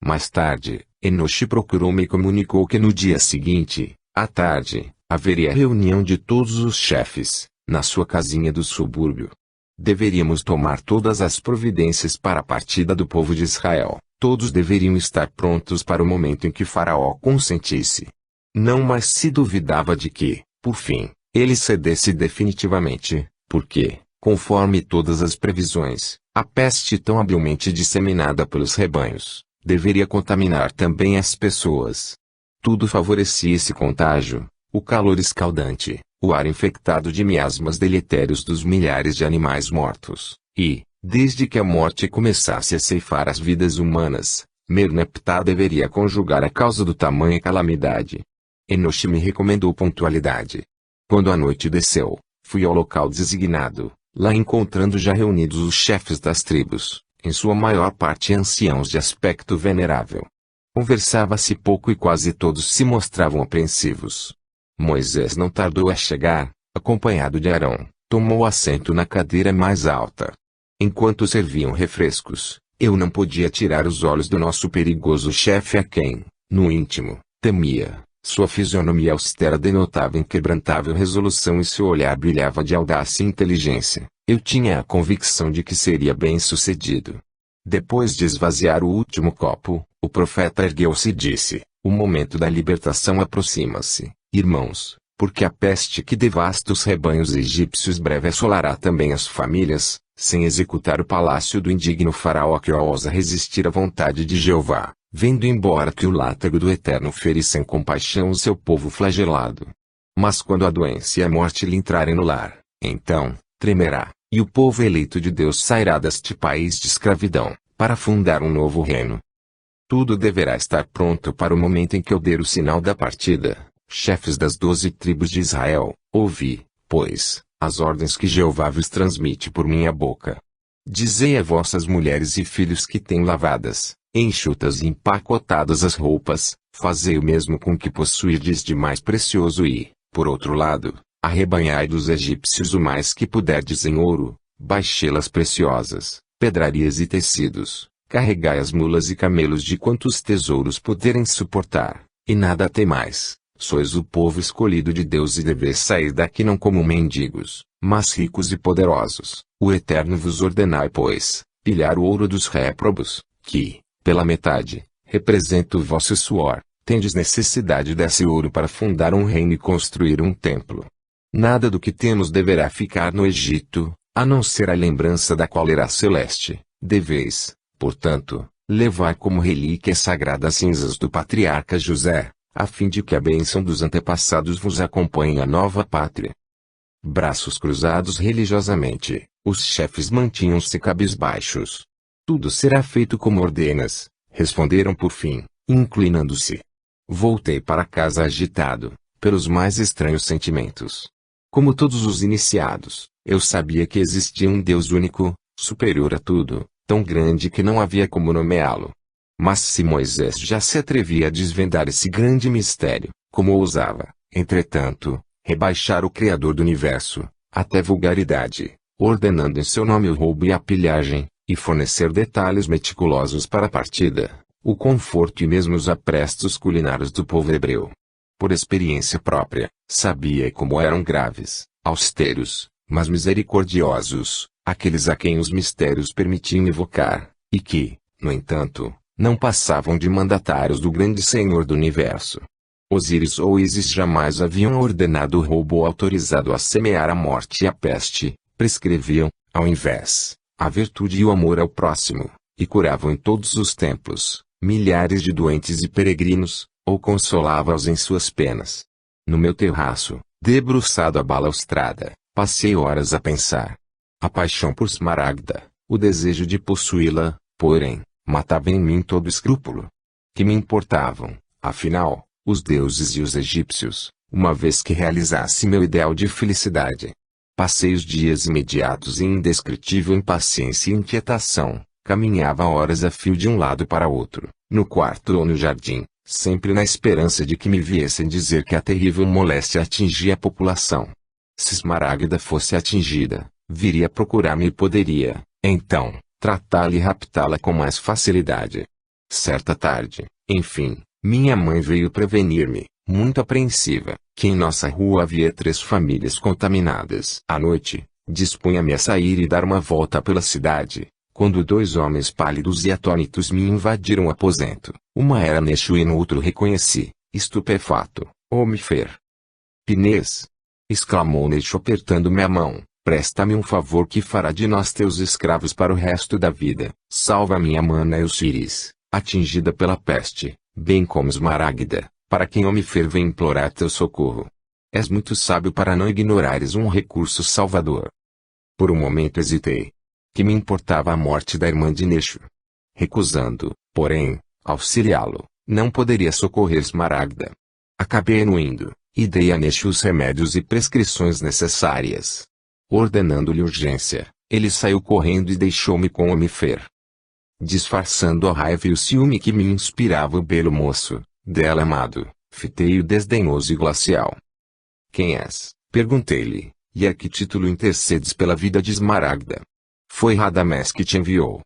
Mais tarde, Enoch procurou-me e comunicou que no dia seguinte, à tarde, haveria reunião de todos os chefes, na sua casinha do subúrbio. Deveríamos tomar todas as providências para a partida do povo de Israel. Todos deveriam estar prontos para o momento em que Faraó consentisse. Não mais se duvidava de que, por fim, ele cedesse definitivamente, porque, conforme todas as previsões, a peste tão habilmente disseminada pelos rebanhos, deveria contaminar também as pessoas. Tudo favorecia esse contágio, o calor escaldante, o ar infectado de miasmas deletérios dos milhares de animais mortos, e, desde que a morte começasse a ceifar as vidas humanas, Merneptah deveria conjugar a causa do tamanha calamidade. Enoch me recomendou pontualidade. Quando a noite desceu, fui ao local designado, lá encontrando já reunidos os chefes das tribos, em sua maior parte anciãos de aspecto venerável. Conversava-se pouco e quase todos se mostravam apreensivos. Moisés não tardou a chegar, acompanhado de Arão, tomou assento na cadeira mais alta. Enquanto serviam refrescos, eu não podia tirar os olhos do nosso perigoso chefe a quem, no íntimo, temia. Sua fisionomia austera denotava inquebrantável resolução e seu olhar brilhava de audácia e inteligência. Eu tinha a convicção de que seria bem-sucedido. Depois de esvaziar o último copo, o profeta ergueu-se e disse: o momento da libertação aproxima-se, irmãos, porque a peste que devasta os rebanhos egípcios breve assolará também as famílias, sem executar o palácio do indigno faraó que ousa resistir à vontade de Jeová, vendo embora que o látego do Eterno ferisse sem compaixão o seu povo flagelado. Mas quando a doença e a morte lhe entrarem no lar, então, tremerá, e o povo eleito de Deus sairá deste país de escravidão, para fundar um novo reino. Tudo deverá estar pronto para o momento em que eu der o sinal da partida. Chefes das 12 tribos de Israel, ouvi, pois, as ordens que Jeová vos transmite por minha boca. Dizei a vossas mulheres e filhos que têm lavadas, enxutas e empacotadas as roupas, fazei o mesmo com o que possuirdes de mais precioso e, por outro lado, arrebanhai dos egípcios o mais que puderdes em ouro, baixelas preciosas, pedrarias e tecidos, carregai as mulas e camelos de quantos tesouros puderem suportar, e nada temais. Sois o povo escolhido de Deus e deveis sair daqui não como mendigos, mas ricos e poderosos. O Eterno vos ordenai, pois, pilhar o ouro dos réprobos, que, pela metade, representa o vosso suor. Tendes necessidade desse ouro para fundar um reino e construir um templo. Nada do que temos deverá ficar no Egito, a não ser a lembrança da cólera celeste. Deveis, portanto, levar como relíquia sagrada as cinzas do patriarca José, a fim de que a bênção dos antepassados vos acompanhe à nova pátria. Braços cruzados religiosamente, os chefes mantinham-se cabisbaixos. Tudo será feito como ordenas, responderam por fim, inclinando-se. Voltei para casa agitado, pelos mais estranhos sentimentos. Como todos os iniciados, eu sabia que existia um Deus único, superior a tudo, tão grande que não havia como nomeá-lo. Mas se Moisés já se atrevia a desvendar esse grande mistério, como ousava, entretanto, rebaixar o Criador do Universo, até vulgaridade, ordenando em seu nome o roubo e a pilhagem, e fornecer detalhes meticulosos para a partida, o conforto e mesmo os aprestos culinários do povo hebreu? Por experiência própria, sabia como eram graves, austeros, mas misericordiosos, aqueles a quem os mistérios permitiam evocar, e que, no entanto, não passavam de mandatários do grande Senhor do Universo. Osíris ou Ísis jamais haviam ordenado o roubo ou autorizado a semear a morte e a peste, prescreviam, ao invés, a virtude e o amor ao próximo, e curavam em todos os templos, milhares de doentes e peregrinos, ou consolava-os em suas penas. No meu terraço, debruçado à balaustrada, passei horas a pensar. A paixão por Smaragda, o desejo de possuí-la, porém, matava em mim todo escrúpulo. Que me importavam, afinal, os deuses e os egípcios, uma vez que realizasse meu ideal de felicidade? Passei os dias imediatos em indescritível impaciência e inquietação, caminhava horas a fio de um lado para outro, no quarto ou no jardim, sempre na esperança de que me viessem dizer que a terrível moléstia atingia a população. Se Smaragda fosse atingida, viria procurar-me e poderia, então, tratá-la e raptá-la com mais facilidade. Certa tarde, enfim, minha mãe veio prevenir-me, muito apreensiva, que em nossa rua havia 3 famílias contaminadas. À noite, dispunha-me a sair e dar uma volta pela cidade, quando 2 homens pálidos e atônitos me invadiram o aposento. Uma era Nexo e no outro reconheci, estupefato, Omifer. Pinês! Exclamou Nexo apertando-me a mão. Presta-me um favor que fará de nós teus escravos para o resto da vida. Salva minha mana Eusiris, atingida pela peste, bem como Smaragda, para quem Omifer vem implorar teu socorro. És muito sábio para não ignorares um recurso salvador. Por um momento hesitei. Que me importava a morte da irmã de Nexo? Recusando, porém, auxiliá-lo, não poderia socorrer Esmaragda. Acabei indo, e dei a Necho os remédios e prescrições necessárias. Ordenando-lhe urgência, ele saiu correndo e deixou-me com o Mifer. Disfarçando a raiva e o ciúme que me inspirava o belo moço, dela amado, fitei-o desdenhoso e glacial. Quem és? Perguntei-lhe, e a que título intercedes pela vida de Esmaragda? Foi Radamés que te enviou.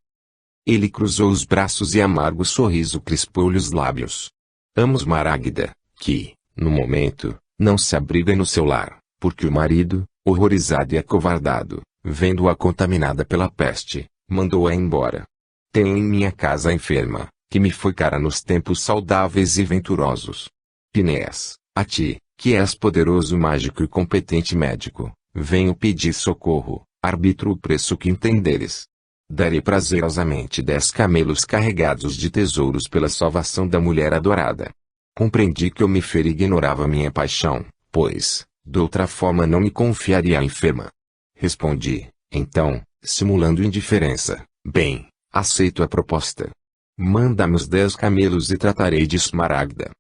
Ele cruzou os braços e amargo sorriso crispou-lhe os lábios. Amo Esmaragda, que, no momento, não se abriga no seu lar, porque o marido, horrorizado e acovardado, vendo-a contaminada pela peste, mandou-a embora. Tenho em minha casa a enferma, que me foi cara nos tempos saudáveis e venturosos. Pinéas, a ti, que és poderoso mágico e competente médico, venho pedir socorro, arbitro o preço que entenderes. Darei prazerosamente 10 camelos carregados de tesouros pela salvação da mulher adorada. Compreendi que o Mifer ignorava minha paixão, pois, de outra forma não me confiaria à enferma. Respondi, então, simulando indiferença, bem, aceito a proposta. Manda-me os 10 camelos e tratarei de Esmaragda.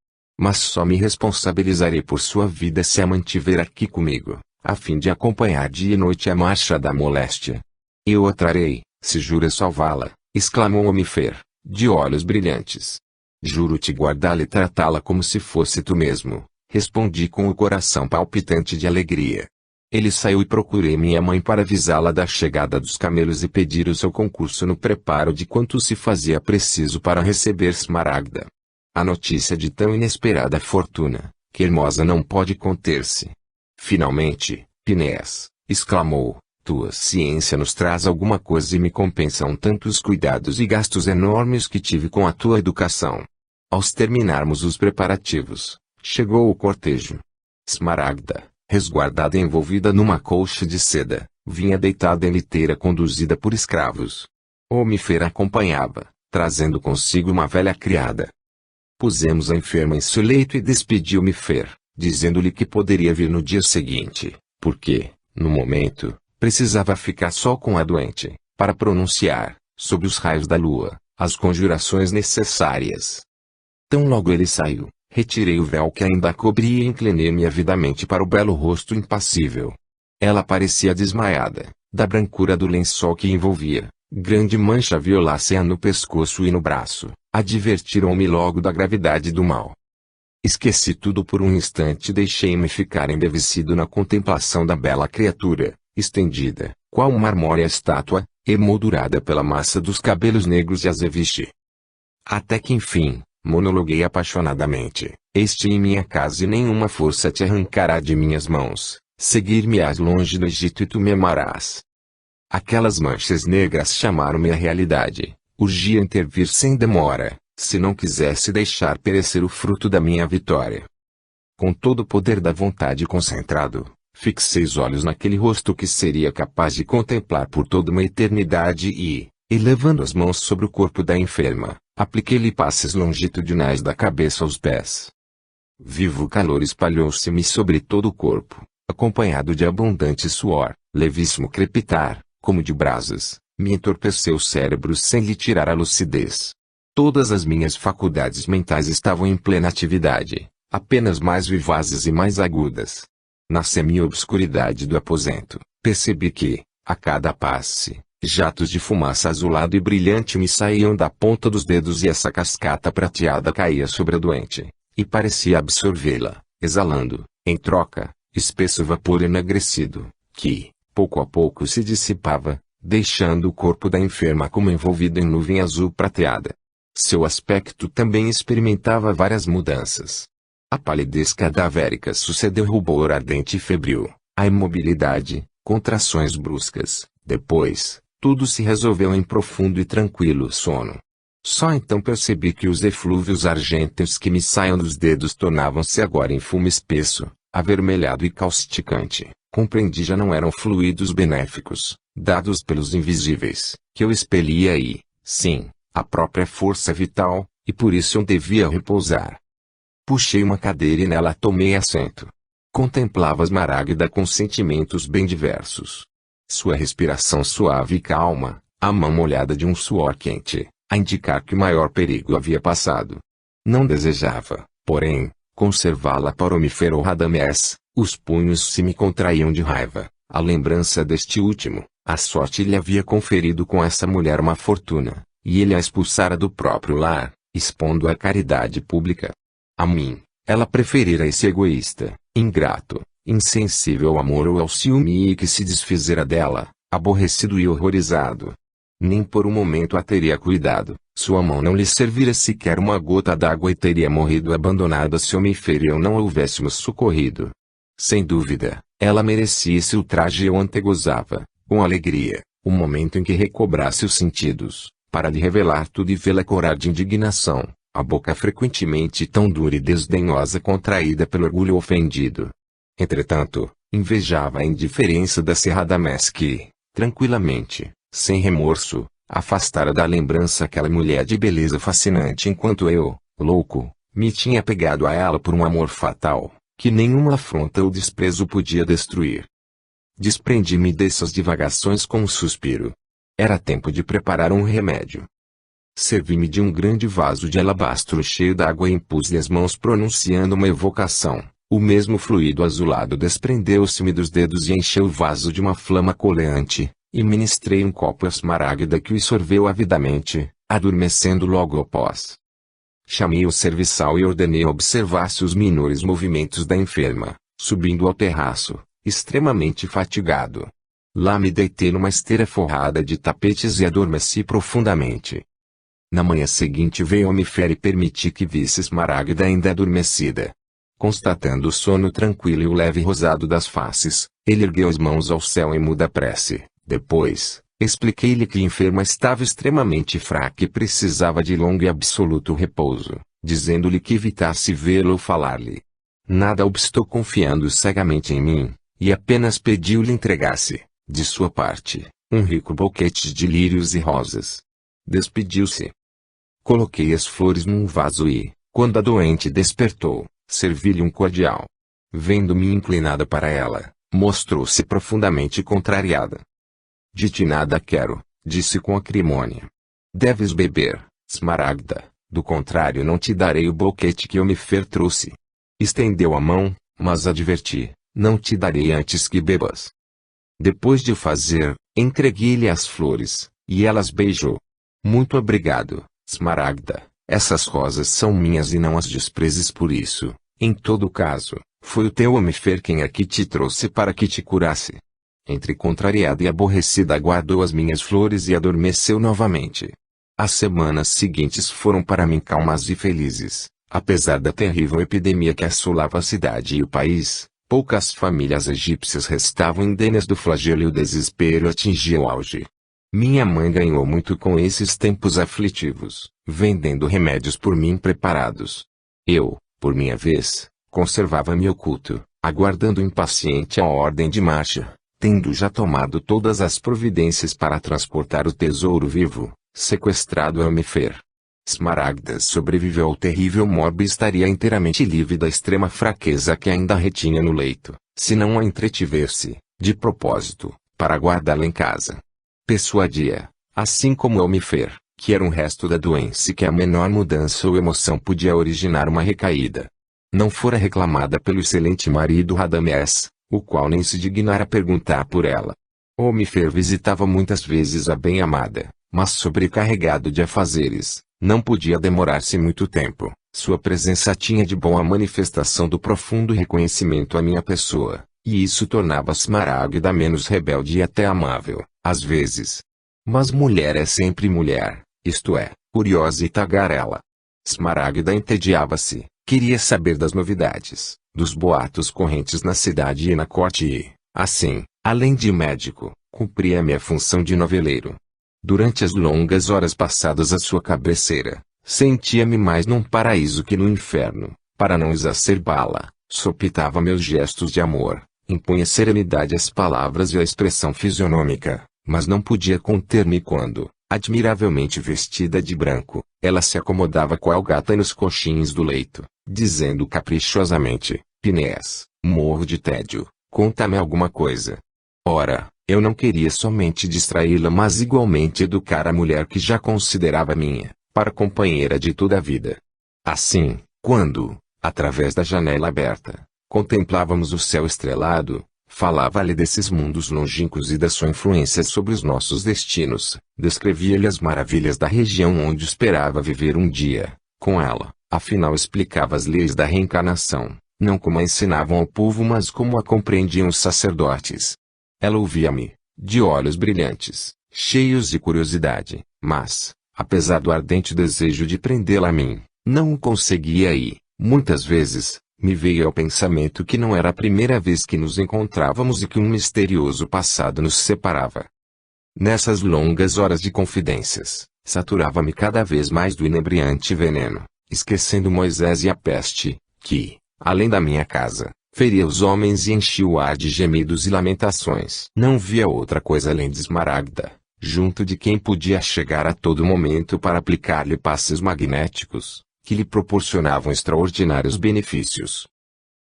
Mas só me responsabilizarei por sua vida se a mantiver aqui comigo, a fim de acompanhar dia e noite a marcha da moléstia. Eu a trarei, se juras salvá-la, exclamou o Mifer, de olhos brilhantes. Juro-te guardá-la e tratá-la como se fosse tu mesmo, respondi com o coração palpitante de alegria. Ele saiu e procurei minha mãe para avisá-la da chegada dos camelos e pedir o seu concurso no preparo de quanto se fazia preciso para receber Esmaragda. A notícia de tão inesperada fortuna, que Hermosa não pode conter-se. Finalmente, Pinéas, exclamou, tua ciência nos traz alguma coisa e me compensam tantos cuidados e gastos enormes que tive com a tua educação. Aos terminarmos os preparativos, chegou o cortejo. Esmaragda, resguardada e envolvida numa colcha de seda, vinha deitada em liteira conduzida por escravos. O Mifer acompanhava, trazendo consigo uma velha criada. Pusemos a enferma em seu leito e despedi o Mifer, dizendo-lhe que poderia vir no dia seguinte, porque, no momento, precisava ficar só com a doente, para pronunciar, sob os raios da lua, as conjurações necessárias. Tão logo ele saiu, retirei o véu que ainda a cobria e inclinei-me avidamente para o belo rosto impassível. Ela parecia desmaiada, da brancura do lençol que envolvia, grande mancha violácea no pescoço e no braço, advertiram-me logo da gravidade do mal. Esqueci tudo por um instante e deixei-me ficar embevecido na contemplação da bela criatura, estendida, qual uma marmórea estátua, emoldurada pela massa dos cabelos negros de Azeviche. Até que enfim, monologuei apaixonadamente, este em minha casa e nenhuma força te arrancará de minhas mãos, seguir-me-ás longe do Egito e tu me amarás. Aquelas manchas negras chamaram-me à realidade, urgia intervir sem demora, se não quisesse deixar perecer o fruto da minha vitória. Com todo o poder da vontade concentrado, fixei os olhos naquele rosto que seria capaz de contemplar por toda uma eternidade e, elevando as mãos sobre o corpo da enferma, apliquei-lhe passes longitudinais da cabeça aos pés. Vivo calor espalhou-se-me sobre todo o corpo, acompanhado de abundante suor, levíssimo crepitar, como de brasas, me entorpeceu o cérebro sem lhe tirar a lucidez. Todas as minhas faculdades mentais estavam em plena atividade, apenas mais vivazes e mais agudas. Na semi-obscuridade do aposento, percebi que, a cada passe, jatos de fumaça azulado e brilhante me saíam da ponta dos dedos e essa cascata prateada caía sobre a doente, e parecia absorvê-la, exalando, em troca, espesso vapor enegrecido, que, pouco a pouco se dissipava, deixando o corpo da enferma como envolvido em nuvem azul prateada. Seu aspecto também experimentava várias mudanças. A palidez cadavérica sucedeu rubor ardente e febril, a imobilidade, contrações bruscas, depois, tudo se resolveu em profundo e tranquilo sono. Só então percebi que os eflúvios argênteos que me saíam dos dedos tornavam-se agora em fumo espesso, avermelhado e causticante. Compreendi já não eram fluidos benéficos, dados pelos invisíveis, que eu expelia e, sim, a própria força vital, e por isso eu devia repousar. Puxei uma cadeira e nela tomei assento. Contemplava Esmaragda com sentimentos bem diversos. Sua respiração suave e calma, a mão molhada de um suor quente, a indicar que o maior perigo havia passado. Não desejava, porém, conservá-la para Omifer ou Radamés. Os punhos se me contraíam de raiva. A lembrança deste último, a sorte lhe havia conferido com essa mulher uma fortuna, e ele a expulsara do próprio lar, expondo à caridade pública. A mim, ela preferira esse egoísta, ingrato, insensível ao amor ou ao ciúme e que se desfizera dela, aborrecido e horrorizado. Nem por um momento a teria cuidado, sua mão não lhe servira sequer uma gota d'água e teria morrido abandonada se Omifer e eu não a houvéssemos socorrido. Sem dúvida, ela merecia esse ultraje e eu antegozava, com alegria, o momento em que recobrasse os sentidos, para lhe revelar tudo e vê-la corar de indignação, a boca frequentemente tão dura e desdenhosa contraída pelo orgulho ofendido. Entretanto, invejava a indiferença da Radamés que, tranquilamente, sem remorso, afastara da lembrança aquela mulher de beleza fascinante enquanto eu, louco, me tinha pegado a ela por um amor fatal, que nenhuma afronta ou desprezo podia destruir. Desprendi-me dessas divagações com um suspiro. Era tempo de preparar um remédio. Servi-me de um grande vaso de alabastro cheio d'água e impus-lhe as mãos pronunciando uma evocação. O mesmo fluido azulado desprendeu-se-me dos dedos e encheu o vaso de uma flama coleante, e ministrei um copo a Smaragda que o sorveu avidamente, adormecendo logo após. Chamei o serviçal e ordenei observasse os menores movimentos da enferma, subindo ao terraço, extremamente fatigado. Lá me deitei numa esteira forrada de tapetes e adormeci profundamente. Na manhã seguinte veio Omifer e permiti que visse Smaragda ainda adormecida. Constatando o sono tranquilo e o leve rosado das faces, ele ergueu as mãos ao céu em muda prece. Depois, expliquei-lhe que a enferma estava extremamente fraca e precisava de longo e absoluto repouso, dizendo-lhe que evitasse vê-lo ou falar-lhe. Nada obstou confiando cegamente em mim, e apenas pediu-lhe entregasse, de sua parte, um rico buquete de lírios e rosas. Despediu-se. Coloquei as flores num vaso e, quando a doente despertou, servi-lhe um cordial. Vendo-me inclinada para ela, mostrou-se profundamente contrariada. De ti nada quero, disse com acrimônia. Deves beber, Smaragda, do contrário não te darei o boquete que Omifer trouxe. Estendeu a mão, mas adverti, não te darei antes que bebas. Depois de o fazer, entreguei-lhe as flores, e ela as beijou. Muito obrigado, Smaragda, essas rosas são minhas e não as desprezes por isso. Em todo caso, foi o teu Omifer quem aqui te trouxe para que te curasse. Entre contrariada e aborrecida guardou as minhas flores e adormeceu novamente. As semanas seguintes foram para mim calmas e felizes. Apesar da terrível epidemia que assolava a cidade e o país, poucas famílias egípcias restavam indêneas do flagelo e o desespero atingia o auge. Minha mãe ganhou muito com esses tempos aflitivos, vendendo remédios por mim preparados. Eu, por minha vez, conservava-me oculto, aguardando impaciente a ordem de marcha, tendo já tomado todas as providências para transportar o tesouro vivo, sequestrado a Omifer. Smaragda sobreviveu ao terrível morbo e estaria inteiramente livre da extrema fraqueza que ainda retinha no leito, se não a entretivesse, de propósito, para guardá-la em casa. Persuadia, assim como Omifer, que era um resto da doença e que a menor mudança ou emoção podia originar uma recaída. Não fora reclamada pelo excelente marido Radamés, o qual nem se dignara perguntar por ela. Omifer visitava muitas vezes a bem-amada, mas sobrecarregado de afazeres, não podia demorar-se muito tempo. Sua presença tinha de bom a manifestação do profundo reconhecimento à minha pessoa, e isso tornava Smaragda menos rebelde e até amável, às vezes. Mas mulher é sempre mulher, isto é, curiosa e tagarela. Smaragda entediava-se, queria saber das novidades, dos boatos correntes na cidade e na corte e, assim, além de médico, cumpria minha função de noveleiro. Durante as longas horas passadas à sua cabeceira, sentia-me mais num paraíso que no inferno. Para não exacerbá-la, sopitava meus gestos de amor, impunha serenidade às palavras e à expressão fisionômica, mas não podia conter-me quando, admiravelmente vestida de branco, ela se acomodava qual gata nos coxins do leito, dizendo caprichosamente, Pinés, morro de tédio, conta-me alguma coisa. Ora, Eu não queria somente distraí-la, mas igualmente educar a mulher que já considerava minha, para companheira de toda a vida. Assim, quando, através da janela aberta, contemplávamos o céu estrelado, falava-lhe desses mundos longínquos e da sua influência sobre os nossos destinos, descrevia-lhe as maravilhas da região onde esperava viver um dia, com ela, afinal explicava as leis da reencarnação, não como a ensinavam ao povo mas como a compreendiam os sacerdotes. Ela ouvia-me, de olhos brilhantes, cheios de curiosidade, mas, apesar do ardente desejo de prendê-la a mim, não o conseguia e, muitas vezes, me veio ao pensamento que não era a primeira vez que nos encontrávamos e que um misterioso passado nos separava. Nessas longas horas de confidências, saturava-me cada vez mais do inebriante veneno, esquecendo Moisés e a peste, que, além da minha casa, feria os homens e enchia o ar de gemidos e lamentações. Não via outra coisa além de Esmaragda, junto de quem podia chegar a todo momento para aplicar-lhe passes magnéticos, que lhe proporcionavam extraordinários benefícios.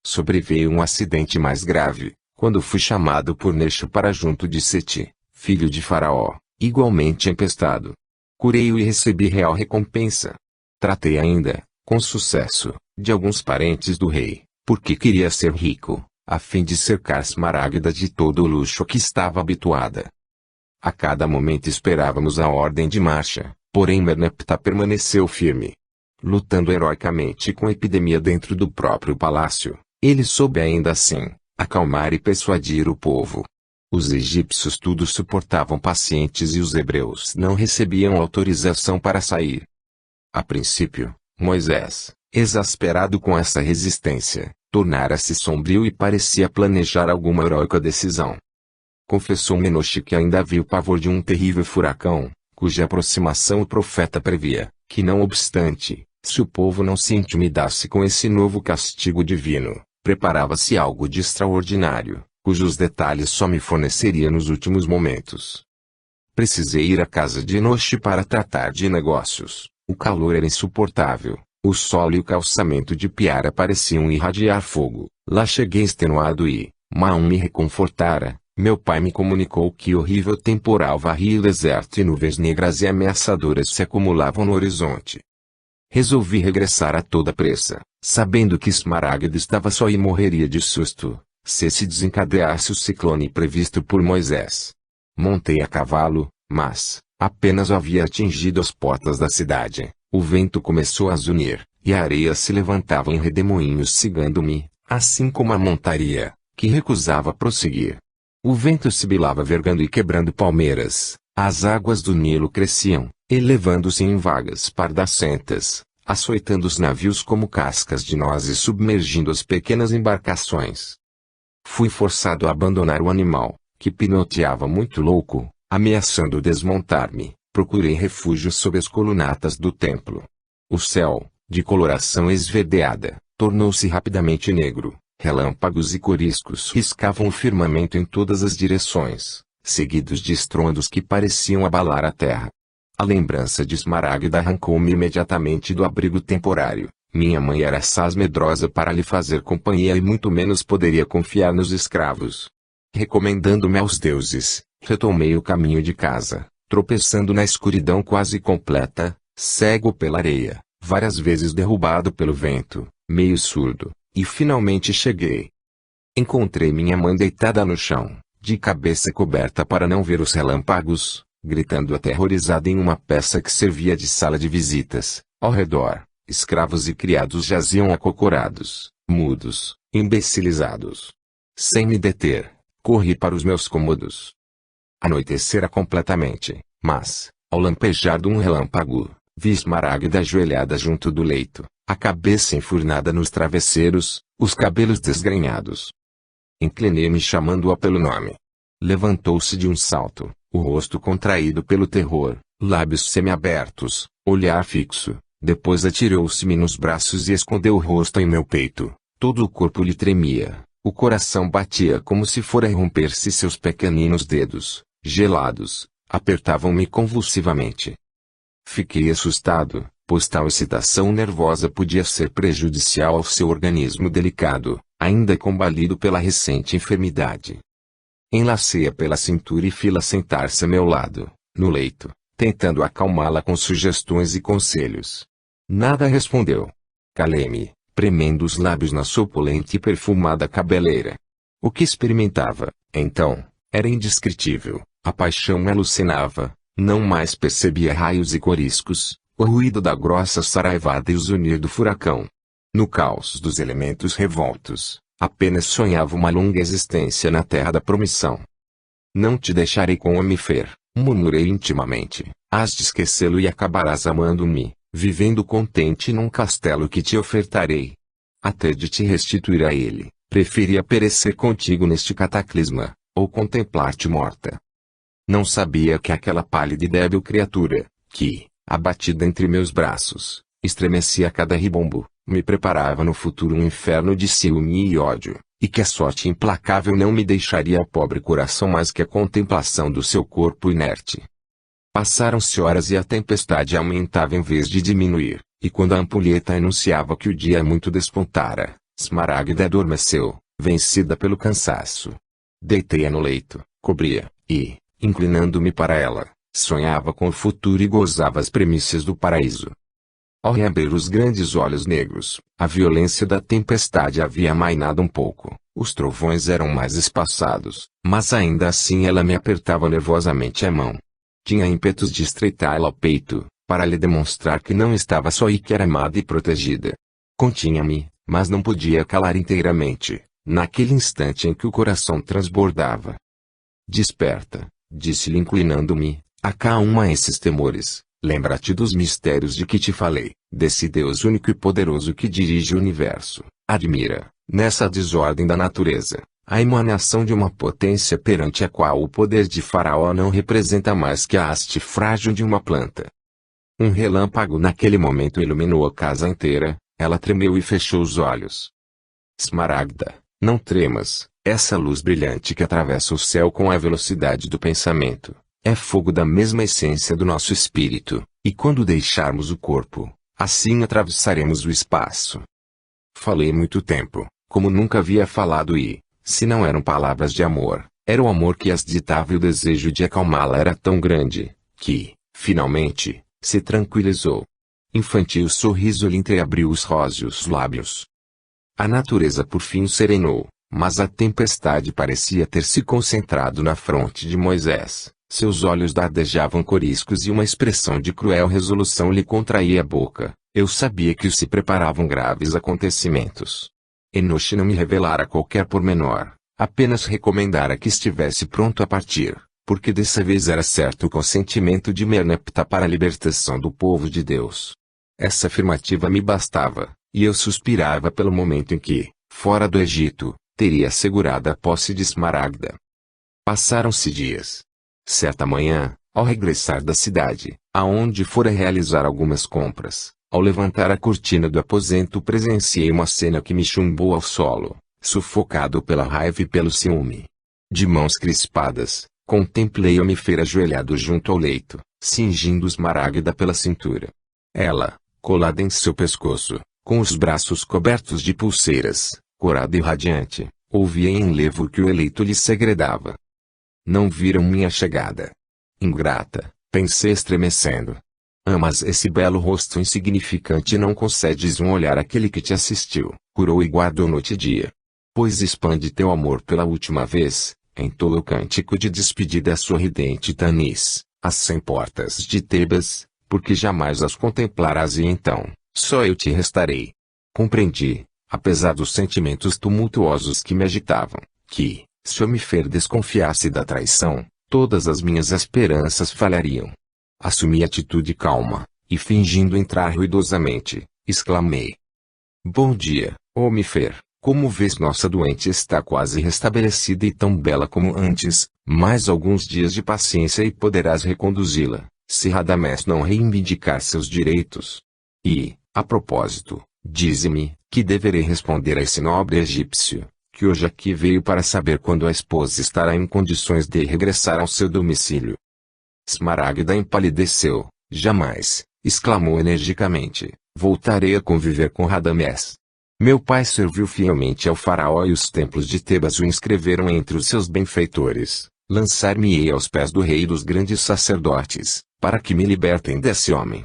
Sobreveio um acidente mais grave, quando fui chamado por Nexo para junto de Seti, filho de Faraó, igualmente empestado. Curei-o e recebi real recompensa. Tratei ainda, com sucesso, de alguns parentes do rei, porque queria ser rico, a fim de cercar Esmaragda de todo o luxo a que estava habituada. A cada momento esperávamos a ordem de marcha, porém Merneptah permaneceu firme. Lutando heroicamente com a epidemia dentro do próprio palácio, ele soube ainda assim, acalmar e persuadir o povo. Os egípcios tudo suportavam pacientes e os hebreus não recebiam autorização para sair. A princípio, Moisés, exasperado com essa resistência, tornara-se sombrio e parecia planejar alguma heróica decisão. Confessou-me Enoche que ainda havia o pavor de um terrível furacão, cuja aproximação o profeta previa, que não obstante, se o povo não se intimidasse com esse novo castigo divino, preparava-se algo de extraordinário, cujos detalhes só me forneceria nos últimos momentos. Precisei ir à casa de Enoche para tratar de negócios. O calor era insuportável, o solo e o calçamento de Piara pareciam irradiar fogo. Lá cheguei extenuado e, Maum me reconfortara. Meu pai me comunicou que horrível temporal varria o deserto e nuvens negras e ameaçadoras se acumulavam no horizonte. Resolvi regressar a toda pressa, sabendo que Esmaragda estava só e morreria de susto, se desencadeasse o ciclone previsto por Moisés. Montei a cavalo, mas, apenas havia atingido as portas da cidade, o vento começou a zunir, e a areia se levantava em redemoinhos cigando-me, assim como a montaria, que recusava prosseguir. O vento sibilava vergando e quebrando palmeiras, as águas do Nilo cresciam, elevando-se em vagas pardacentas, açoitando os navios como cascas de noz e submergindo as pequenas embarcações. Fui forçado a abandonar o animal, que pinoteava muito louco, ameaçando desmontar-me. Procurei refúgio sob as colunatas do templo. O céu, de coloração esverdeada, tornou-se rapidamente negro. Relâmpagos e coriscos riscavam o firmamento em todas as direções, seguidos de estrondos que pareciam abalar a terra. A lembrança de Esmaragda arrancou-me imediatamente do abrigo temporário. Minha mãe era assaz medrosa para lhe fazer companhia e muito menos poderia confiar nos escravos. Recomendando-me aos deuses, retomei o caminho de casa, tropeçando na escuridão quase completa, cego pela areia, várias vezes derrubado pelo vento, meio surdo. E finalmente cheguei. Encontrei minha mãe deitada no chão, de cabeça coberta para não ver os relâmpagos, gritando aterrorizada em uma peça que servia de sala de visitas. Ao redor, escravos e criados jaziam acocorados, mudos, imbecilizados. Sem me deter, corri para os meus cômodos. Anoitecera completamente, mas, ao lampejar de um relâmpago, vi Esmaragda ajoelhada junto do leito, a cabeça enfurnada nos travesseiros, os cabelos desgrenhados. Inclinei-me chamando-a pelo nome. Levantou-se de um salto, o rosto contraído pelo terror, lábios semiabertos, olhar fixo, depois atirou-se-me nos braços e escondeu o rosto em meu peito. Todo o corpo lhe tremia, o coração batia como se fora romper-se seus pequeninos dedos, gelados, apertavam-me convulsivamente. Fiquei assustado, pois tal excitação nervosa podia ser prejudicial ao seu organismo delicado, ainda combalido pela recente enfermidade. Enlacei-a pela cintura e fi-la sentar-se a meu lado, no leito, tentando acalmá-la com sugestões e conselhos. Nada respondeu. Calei-me, premendo os lábios na sua opulenta e perfumada cabeleira. O que experimentava, então, era indescritível. A paixão me alucinava, não mais percebia raios e coriscos, o ruído da grossa saraivada e o zunir do furacão. No caos dos elementos revoltos, apenas sonhava uma longa existência na terra da promissão. Não te deixarei com Homifer, murmurei intimamente, hás de esquecê-lo e acabarás amando-me, vivendo contente num castelo que te ofertarei. Até de te restituir a ele, preferia perecer contigo neste cataclisma, ou contemplar-te morta. Não sabia que aquela pálida e débil criatura, que, abatida entre meus braços, estremecia a cada ribombo, me preparava no futuro um inferno de ciúme e ódio, e que a sorte implacável não me deixaria ao pobre coração mais que a contemplação do seu corpo inerte. Passaram-se horas e a tempestade aumentava em vez de diminuir, e quando a ampulheta anunciava que o dia muito despontara, Smaragda adormeceu, vencida pelo cansaço. Deitei-a no leito, cobria, e, inclinando-me para ela, sonhava com o futuro e gozava as premissas do paraíso. Ao reabrir os grandes olhos negros, a violência da tempestade havia amainado um pouco, os trovões eram mais espaçados, mas ainda assim ela me apertava nervosamente a mão. Tinha ímpetos de estreitá-la ao peito, para lhe demonstrar que não estava só e que era amada e protegida. Continha-me, mas não podia calar inteiramente, naquele instante em que o coração transbordava. Desperta, disse-lhe inclinando-me, acalma esses temores, lembra-te dos mistérios de que te falei, desse Deus único e poderoso que dirige o universo. Admira, nessa desordem da natureza, a emanação de uma potência perante a qual o poder de Faraó não representa mais que a haste frágil de uma planta. Um relâmpago naquele momento iluminou a casa inteira, ela tremeu e fechou os olhos. Smaragda, não tremas, essa luz brilhante que atravessa o céu com a velocidade do pensamento, é fogo da mesma essência do nosso espírito, e quando deixarmos o corpo, assim atravessaremos o espaço. Falei muito tempo, como nunca havia falado e, se não eram palavras de amor, era o amor que as ditava e o desejo de acalmá-la era tão grande, que, finalmente, se tranquilizou. Infantil sorriso lhe entreabriu os róseos lábios. A natureza por fim serenou, mas a tempestade parecia ter se concentrado na fronte de Moisés, seus olhos dardejavam coriscos e uma expressão de cruel resolução lhe contraía a boca. Eu sabia que se preparavam graves acontecimentos. Enoch não me revelara qualquer pormenor, apenas recomendara que estivesse pronto a partir, porque dessa vez era certo o consentimento de Merneptah para a libertação do povo de Deus. Essa afirmativa me bastava, e eu suspirava pelo momento em que, fora do Egito, teria assegurado a posse de Smaragda. Passaram-se dias. Certa manhã, ao regressar da cidade, aonde fora realizar algumas compras, ao levantar a cortina do aposento presenciei uma cena que me chumbou ao solo, sufocado pela raiva e pelo ciúme. De mãos crispadas, contemplei Homifer ajoelhado junto ao leito, cingindo Smaragda pela cintura. Ela, colada em seu pescoço, com os braços cobertos de pulseiras, corada e radiante, ouvia em enlevo o que o eleito lhe segredava. Não viram minha chegada. Ingrata, pensei estremecendo. Amas esse belo rosto insignificante e não concedes um olhar àquele que te assistiu, curou e guardou noite e dia. Pois expande teu amor pela última vez, entoa o cântico de despedida à sorridente Tanis, às 100 portas de Tebas, porque jamais as contemplarás e então, só eu te restarei. Compreendi, apesar dos sentimentos tumultuosos que me agitavam, que, se Homifer desconfiasse da traição, todas as minhas esperanças falhariam. Assumi atitude calma, e fingindo entrar ruidosamente, exclamei. Bom dia, Homifer, como vês nossa doente está quase restabelecida e tão bela como antes, mais alguns dias de paciência e poderás reconduzi-la, se Radamés não reivindicar seus direitos. E, a propósito, dize-me, que deverei responder a esse nobre egípcio, que hoje aqui veio para saber quando a esposa estará em condições de regressar ao seu domicílio. Smaragda empalideceu. Jamais, exclamou energicamente, voltarei a conviver com Radamés. Meu pai serviu fielmente ao faraó e os templos de Tebas o inscreveram entre os seus benfeitores. Lançar-me-ei aos pés do rei e dos grandes sacerdotes, para que me libertem desse homem.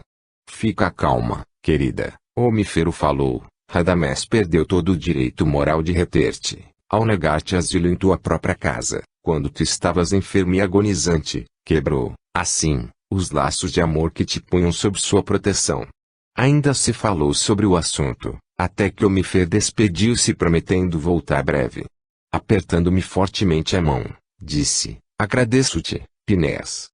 Fica calma, querida, Omífero falou. Radamés perdeu todo o direito moral de reter-te, ao negar-te asilo em tua própria casa, quando tu estavas enfermo e agonizante, quebrou, assim, os laços de amor que te punham sob sua proteção. Ainda se falou sobre o assunto, até que Omífero despediu-se prometendo voltar breve. Apertando-me fortemente a mão, disse, agradeço-te, Pinés,